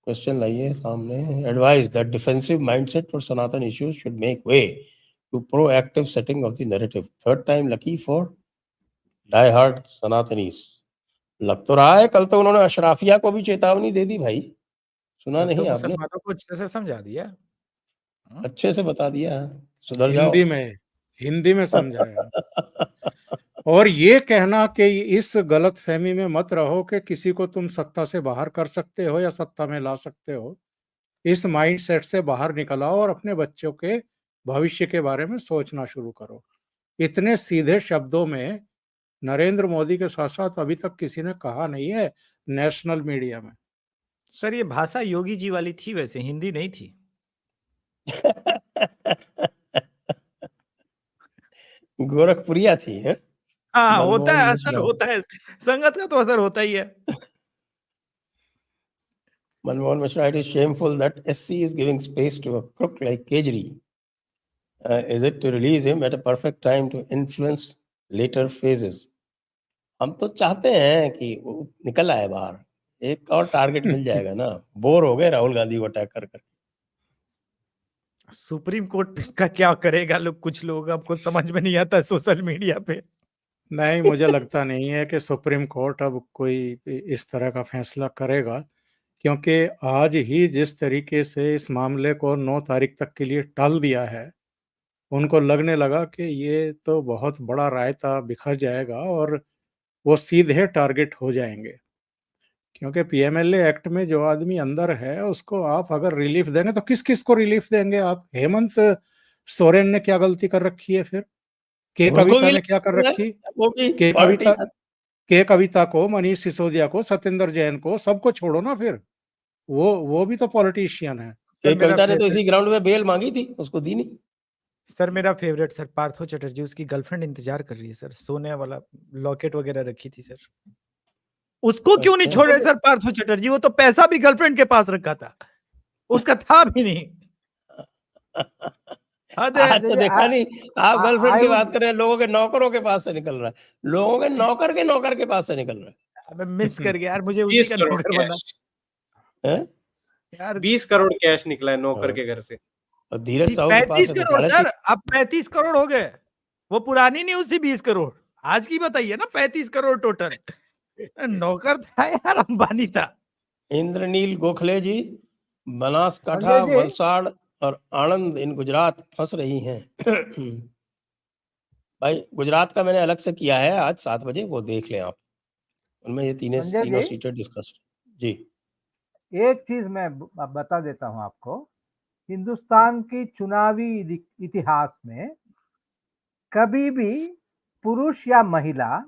question लाइए सामने। Advise that defensive mindset for Sanatan issues should make way to proactive setting of the narrative. Third time lucky for die hard Sanatanis. लग तो रहा है कल तो उन्होंने अशराफिया को भी चेतावनी दे दी भाई, सुना नहीं आपने? मुसलमानों को अच्छे से समझा दिया। अच्छे से बता दिया, सुधर जाओ। हिंदी में समझाया। और ये कहना कि इस गलतफहमी में मत रहो कि किसी को तुम सत्ता से बाहर कर सकते हो या सत्ता में ला सकते हो। इस माइंडसेट से बाहर निकल आओ और अपने बच्चों के भविष्य के बारे में सोचना शुरू करो। इतने सीधे शब्दों में नरेंद्र मोदी के साथ साथ अभी तक किसी ने कहा नहीं है नेशनल मीडिया में। सर ये भाषा योगी जी वाली थी, वैसे हिंदी नहीं थी। गोरखपुरिया थी है? हाँ, होता है, मनमोहन असर मिश्रा। होता है, संगत का तो असर होता ही है। Manmohan Mishra, it is shameful that SC is giving space to a crook like Kejri. Is it to release him at a perfect time to influence later phases? हम तो चाहते हैं कि वो निकल आए बाहर, एक और टारगेट मिल जाएगा ना। बोर हो गए राहुल गांधी को अटैक कर कर। सुप्रीम कोर्ट का क्या करेगा लोग, कुछ लोग आपको समझ में नहीं आता सोशल मीडिया पे। नहीं, मुझे लगता नहीं है कि सुप्रीम कोर्ट अब कोई इस तरह का फैसला करेगा, क्योंकि आज ही जिस तरीके से इस मामले को 9 तारीख तक के लिए टाल दिया है, उनको लगने लगा कि ये तो बहुत बड़ा रायता बिखर जाएगा और वो सीधे टारगेट हो जाएंगे। क्योंकि पीएमएलए एक्ट में जो आदमी अंदर है उसको आप अगर रिलीफ देंगे तो किस-किस को रिलीफ देंगे आप? हेमंत सोरेन ने क्या गलती कर रखी है फिर? के उसको कविता भी ने क्या कर रखी? वो भी के पार्टी कविता के कविता को, मनीष सिसोदिया को, सत्येंद्र जैन को, सबको छोड़ो ना फिर। वो भी तो पॉलिटिशियन है। सर एक मेरा कविता ने तो फेवरेट इसी ग्राउंड में बेल मांगी थी, उसको दी नहीं। सर मेरा फेवरेट सर पार्थो चटर्जी, उसकी गर्लफ्रेंड इंतजार कर रही है सर, सोने वाला लॉकेट वगैरह रखी थी सर, उसको क्यों नहीं अच्छा। छोड़े सर पार्थो चटर्जी? वो तो पैसा भी गर्लफ्रेंड के पास रखा था, उसका था भी नहीं। हद है। आज तो देखा नहीं, आप गर्लफ्रेंड I की would बात कर रहे हैं, लोगों के नौकरों के पास से निकल रहा है, लोगों के नौकर के पास से निकल रहा मैं मिस कर गया यार, मुझे उसी 20 का करोड़ नौकर बना कैश, है, हैं? यार। 20 करोड़ कैश निकला है नौकर हाँ। के घर से। और धीरज साहू के पास 35 से तो करोड़ 30 सर, अब 35 करोड़ हो गए। वो पुरानी न्यूज थी 20 करोड़, आज की बताइए ना 35 करोड़ टोटल। नौकर था यार, अंबानी था। इंद्रनील गोखले जी, बनासकाठा, संजय जी वलसाड़ और आणंद इन गुजरात फंस रही हैं। भाई गुजरात का मैंने अलग से किया है आज 7 बजे, वो देख लें आप, उनमें ये संजय तीनों जी सीटें डिस्कस। जी एक चीज मैं बता देता हूं आपको, हिंदुस्तान की चुनावी इतिहास में कभी भी पुरुष या महिला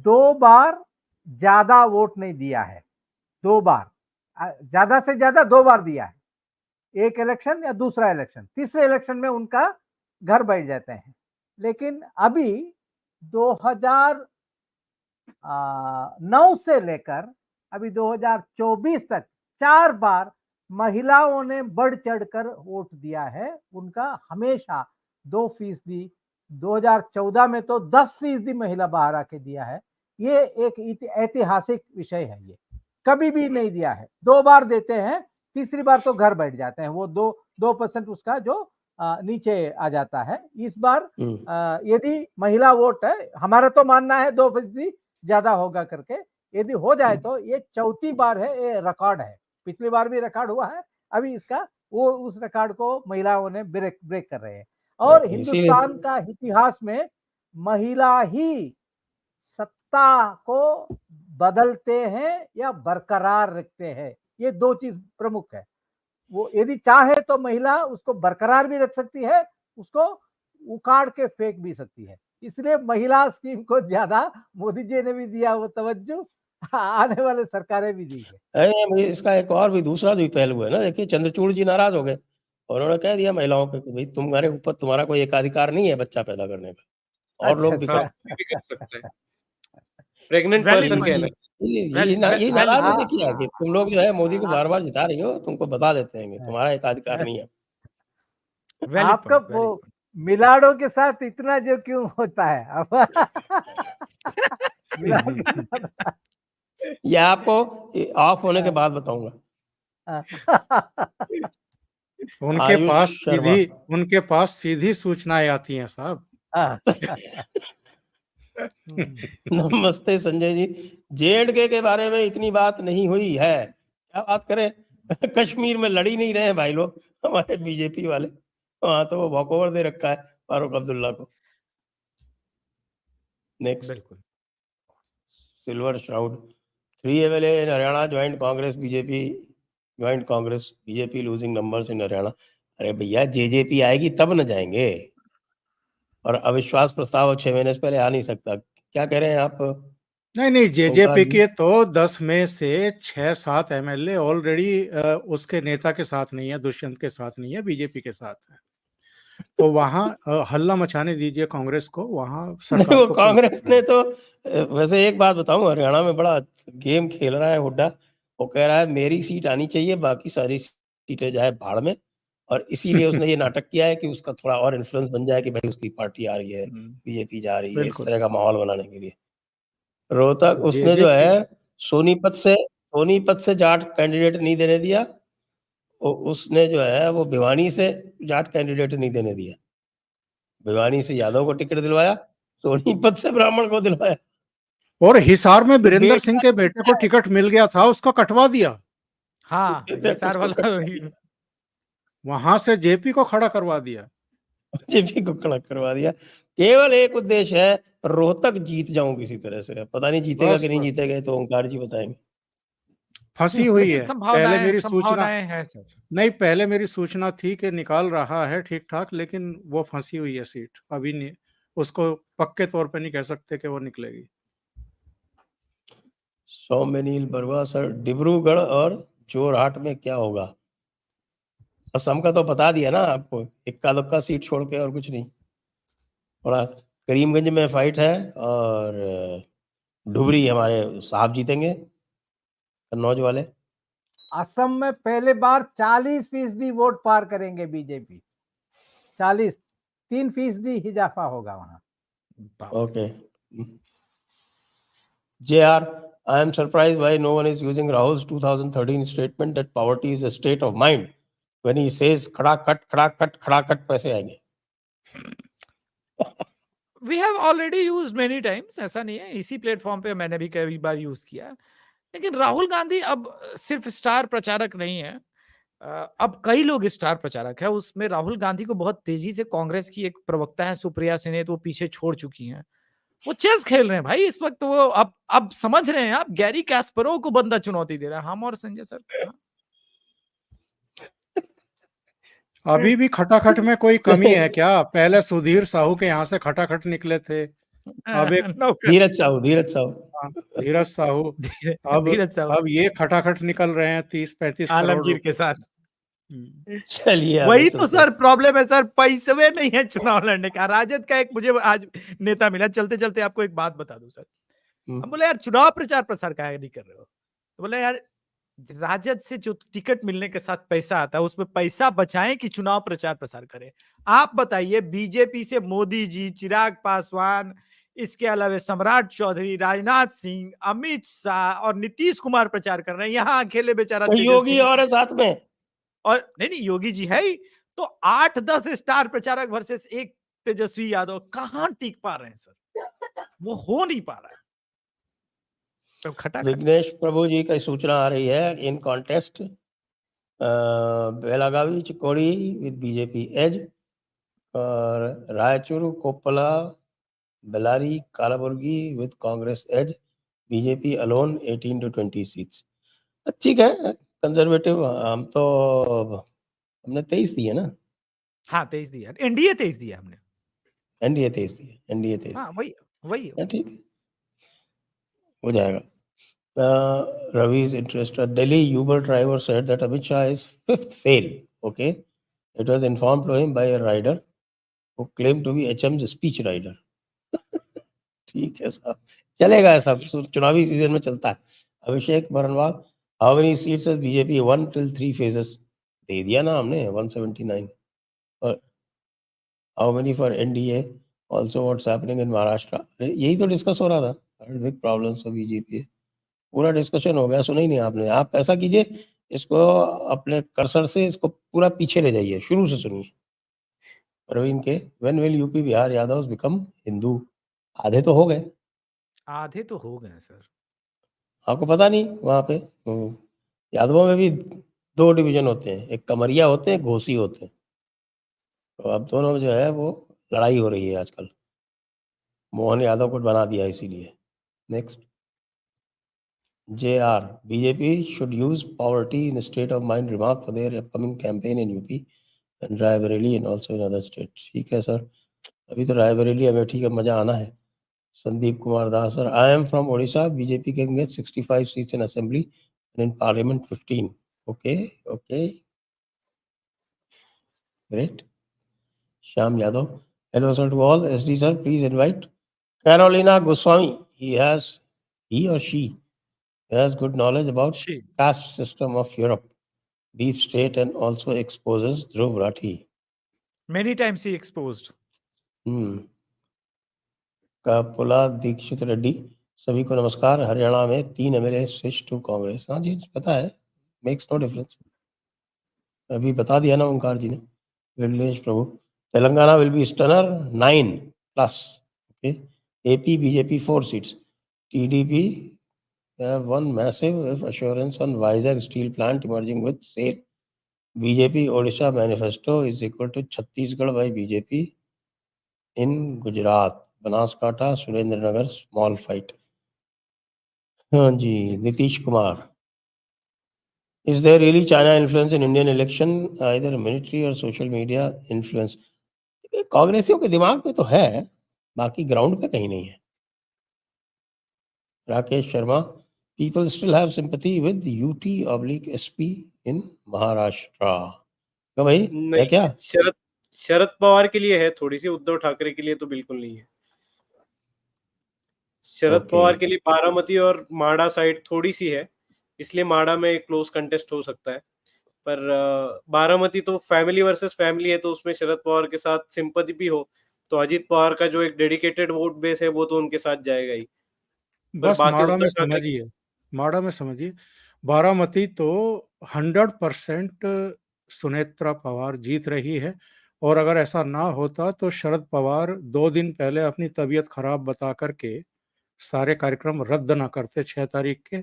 2 बार ज्यादा वोट नहीं दिया है। 2 बार, ज्यादा से ज्यादा 2 बार दिया है, एक इलेक्शन या दूसरा इलेक्शन, तीसरे इलेक्शन में उनका घर बैठ जाते हैं। लेकिन अभी 2009 से लेकर अभी 2024 तक 4 बार महिलाओं ने बढ़ चढ़कर वोट दिया है। उनका हमेशा 2%, 2014 में तो 10% महिला बाहर आके दिया है। ये एक ऐतिहासिक विषय है, ये कभी भी नहीं दिया है। 2 बार देते हैं, तीसरी बार तो घर बैठ जाते हैं, वो 2% उसका जो नीचे आ जाता है। इस बार यदि महिला वोट है, हमारा तो मानना है 2% ज्यादा होगा करके, यदि हो जाए तो ये 4थी बार है, ये रिकॉर्ड है। पिछली बार भी रिकॉर्ड हुआ है, अभी इसका वो उस रिकॉर्ड को महिलाओं ने ब्रेक कर रहे हैं। और इसीलिए हिंदुस्तान का इतिहास में महिला ही सत्ता को बदलते हैं या बरकरार रखते हैं, ये 2 चीज प्रमुख है। वो यदि चाहे तो महिला उसको बरकरार भी रख सकती है, उसको उखाड़ के फेंक भी सकती है। इसलिए महिला स्कीम को ज्यादा मोदी जी ने भी दिया वो तवज्जो, आने वाले सरकारें भी दी है। अरे इसका एक और भी दूसरा भी पहलू है ना, देखिए चंद्रचूड़ जी नाराज हो गए, उन्होंने कह दिया महिलाओं को कि भाई तुम्हारे ऊपर तुम्हारा कोई एकाधिकार नहीं है बच्चा पैदा करने का, और अच्छा लोग भी हाँ, कर अच्छा, कोई भी कर सकता है। प्रेग्नेंट वैलिड पर्सन के पॉइंट, अलग। ये नाराज होके किया है कि तुम लोग जो है मोदी को आ- बार बार जिता रही हो, तुमको बता देते हैं कि तुम्हारा एकाधिकार नहीं है। वैलिड आपका पॉइंट, वो वैलिड पॉइंट। मिलाडो के साथ इतना जो क्यों होता है अब? मिलाडो के साथ ये आपको ऑफ होने के बाद बताऊंगा। आयुष शर्मा उनके पास सीधी सूचनाएं आती हैं साहब। नमस्ते संजय जी, JNK के बारे में इतनी बात नहीं हुई है, क्या बात करें। कश्मीर में लड़ी नहीं रहे हैं भाई लोग, हमारे बीजेपी वाले, वहां तो वो वॉकओवर दे रखा है फारूक अब्दुल्ला को। नेक्स्ट, बिल्कुल। Silver shroud, 3 MLA in Haryana joint Congress BJP, joint Congress BJP losing numbers in Haryana. अरे भैया JJP आएगी तब न जाएंगे, और अविश्वास प्रस्ताव अब 6 महीने से पहले आ नहीं सकता। क्या कह रहे हैं आप? नहीं ओंकार जेजेपी जी। के तो 10 में से 6-7 MLA ऑलरेडी उसके नेता के साथ नहीं है, दुष्यंत के साथ नहीं है, बीजेपी के साथ है। तो वहां हल्ला मचाने दीजिए कांग्रेस को, वहां नहीं, सरकार वो को कांग्रेस ने तो वैसे एक बात बताऊं, हरियाणा में बड़ा गेम खेल रहा है हुड्डा। वो कह रहा है मेरी सीट आनी चाहिए, बाकी सारी सीटें जाए भाड़ में, और इसीलिए उसने ये नाटक किया है कि उसका थोड़ा और इन्फ्लुएंस बन जाए कि भाई उसकी पार्टी आ रही है, बीजेपी जा रही है, इस बिल्कुल। तरह का माहौल बनाने के लिए। रोहतक उसने जो जेजेपी है सोनीपत से जाट कैंडिडेट नहीं देने दिया, उसने जो है वो भिवानी से जाट कैंडिडेट नहीं देने दिया, भिवानी से यादव को टिकट दिलवाया, सोनीपत से ब्राह्मण को दिलवाया। और हिसार में बीरेंद्र बेटा सिंह के बेटे को टिकट मिल गया था, उसको कटवा दिया, हाँ, हिसार वाला वहां से जेपी को खड़ा करवा दिया। जेपी को खड़ा करवा दिया। केवल एक उद्देश्य है, रोहतक जीत जाऊं किसी तरह से, पता नहीं जीतेगा बस कि नहीं बस जीतेगा, तो ओंकार जी बताएंगे। फंसी हुई है। पहले मेरी सूचना संभावनाएं हैं सर। नहीं, पहले मेरी सूचना थी कि निकाल रहा है ठीक ठाक, लेकिन वो फंसी हुई है सीट अभी नहीं, उसको पक्के तौर पे नहीं कह सकते कि वो निकलेगी। सौम्यनील बरुआ सर, डिब्रूगढ़ और जोरहाट में क्या होगा? असम का तो बता दिया ना आपको, इक्का दुक्का सीट छोड़ के, और कुछ नहीं। थोड़ा करीमगंज में फाइट है, और धुबरी हमारे साहब जीतेंगे, कन्नौज वाले। असम में पहले बार 40% वोट पार करेंगे बीजेपी। 40, 3% इजाफा होगा वहां। बाप। Okay. JR, I am surprised why no one is using Rahul's 2013 statement that poverty is a state of mind when he says खड़ा कट पैसे आएंगे। We have already used many times, ऐसा नहीं है, इसी प्लेटफॉर्म पे मैंने भी कई बार यूज किया। लेकिन राहुल गांधी अब सिर्फ स्टार प्रचारक नहीं है, अब कई लोग स्टार प्रचारक है। उसमें राहुल गांधी को बहुत तेजी से कांग्रेस की एक प्रवक्ता है सुप्रिया सिन्हा, तो वो पीछे छोड़ चुकी हैं। वो चेस खेल रहे हैं भाई इस वक्त। वो अब समझ रहे हैं आप, गैरी कैस्परोव को बंदा चुनौती दे रहा है। हम और संजय सर अभी भी खटाखट में कोई कमी है क्या? पहले सुधीर साहू के यहाँ से खटाखट निकले थे, अब एक धीरज साहू धीरज साहू, धीरज साहू अब ये खटाखट निकल रहे हैं 30-35 करोड़ आलमगीर के साथ। चलिए वही तो सर प्रॉब्लम है सर, पैसे नहीं है चुनाव लड़ने का। राजद का एक मुझे आज नेता मिला, चलते चलते आपको एक बात बता दूं सर। हम बोले यार चुनाव प्रचार प्रसार काहे नहीं कर रहे हो? तो बोले यार राजद से जो टिकट मिलने के साथ पैसा आता है उसमें पैसा बचाएं कि चुनाव प्रचार प्रसार करें। आप बताइए, बीजेपी से मोदी जी, चिराग पासवान, इसके अलावा सम्राट चौधरी, राजनाथ सिंह, अमित शाह और नीतीश कुमार प्रचार कर रहे हैं। यहाँ अकेले बेचारा योगी और है साथ में, और नहीं योगी जी है ही। तो 8-10 स्टार प्रचारक वर्सेस एक तेजस्वी यादव, कहां टिक पा रहे हैं सर? वो हो नहीं पा रहा है। तो खटाखट विघ्नेश प्रभु जी की सूचना आ रही है, in contest Belagavi Chikodi with BJP edge, और Raichur Koppal Bellary Kalaburagi with Congress edge, BJP alone 18 to 20 seats. ठीक है, कंजर्वेटिव हम तो हमने 23 दिए ना। हाँ 23 दिया, एनडीए 23 दिया हमने, एनडीए 23 दिए, एनडीए 23। हाँ वही ठीक है, हो जाएगा। Ravi is interested. Delhi Uber driver said that Amit Shah is fifth fail. Okay, it was informed to him by a rider who claimed to be HM's speech rider. ठीक है साहब, चलेगा सब, चुनावी सीजन में चलता है। अभिषेक Barnwal, how many seats has BJP won till 3 phases? दे दिया ना हमने 179। और how many for NDA? Also what's happening in Maharashtra? यही तो डिस्कस हो रहा था, big problems for BJP। पूरा डिस्कशन हो गया, सुना ही नहीं आपने। आप ऐसा कीजिए, इसको अपने कर्सर से इसको पूरा पीछे ले जाइए, शुरू से सुनिए। प्रवीण के, when will UP Bihar Yadavs become Hindu? आधे तो हो गए, आधे तो हो गए सर। आपको पता नहीं? वहाँ पे यादवों में भी 2 डिवीजन होते हैं, एक कमरिया होते हैं, घोसी होते हैं। तो अब दोनों में जो है वो लड़ाई हो रही है आजकल। मोहन यादव को बना दिया इसीलिए। Next, JR, BJP should use poverty in a state of mind remark for their upcoming campaign in UP and Raebareli and also in other states। ठीक है सर, अभी तो रायबरेली अमेठी का मजा आना है। Sandeep Kumar Das sir, I am from Odisha, BJP can get 65 seats in assembly and in parliament 15। Okay, great। Shyam Yadav, hello sir to all। SD sir, please invite Carolina Goswami। He or she has good knowledge about caste system of Europe, deep state, and also exposes Dhruv Rathi। Many times he exposed। Kapula Dixit Reddy, सभी को नमस्कार। हरियाणा में 3 MLA switch to Congress. हाँ जी, पता है, makes no difference, अभी बता दिया ना ओंकार जी ने। Vighnesh Prabhu, Telangana will be stunner 9+। Okay, AP BJP 4 seats, TDP have one massive assurance on Vizag steel plant emerging with sale। BJP Odisha manifesto is equal to Chhattisgarh by BJP in Gujarat। Banaskantha Surendranagar small fight. हाँ जी, Nitish Kumar, is there really China influence in Indian election, either military और social media influence? कांग्रेसियों के दिमाग में तो है, बाकी ग्राउंड पे कहीं नहीं है। Rakesh Sharma, people still have sympathy with UT/SP in Maharashtra. क्यों भाई, है नहीं, क्या? शरद पवार के लिए है थोड़ी सी, उद्धव ठाकरे के लिए तो बिल्कुल नहीं है। शरद ओके। पवार के लिए बारामती और माड़ा साइड थोड़ी सी है, इसलिए माड़ा में क्लोज कंटेस्ट हो सकता है। पर बारामती तो फैमिली वर्सेस फैमिली है, तो उसमें शरद पवार के साथ सिंपैथी भी हो तो अजित पवार का जो एक डेडिकेटेड वोट बेस है वो तो उनके साथ जाएगा ही। पर बस बाकी माड़ा में उद्धव ठाकरे समझिए, माड़ा में समझिए, बारामती तो 100% सुनेत्रा पवार जीत रही है, और अगर ऐसा ना होता तो शरद पवार 2 दिन पहले अपनी तबीयत खराब बता करके सारे कार्यक्रम रद्द ना करते 6 तारीख के,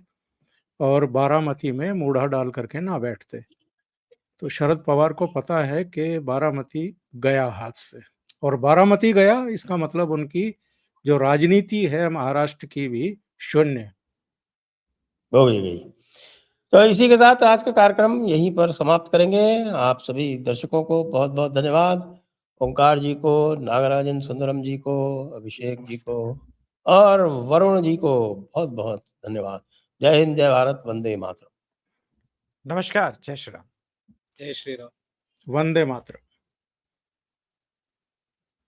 और बारामती में मूढ़ा डाल करके ना बैठते। तो शरद पवार को पता है कि बारामती गया हाथ से, और बारामती गया इसका मतलब उनकी जो राजनीति है महाराष्ट्र की भी शून्य। हो गई। तो इसी के साथ आज का कार्यक्रम यहीं पर समाप्त करेंगे। आप सभी दर्शकों को बहुत-बहुत धन्यवाद। ओंकार जी को, नागराजन सुंदरम जी को, अभिषेक जी को और वरुण जी को बहुत-बहुत धन्यवाद। जय हिंद, जय भारत, वंदे मातरम। नमस्कार, जय श्री राम। जय श्री राम। वंदे मातरम।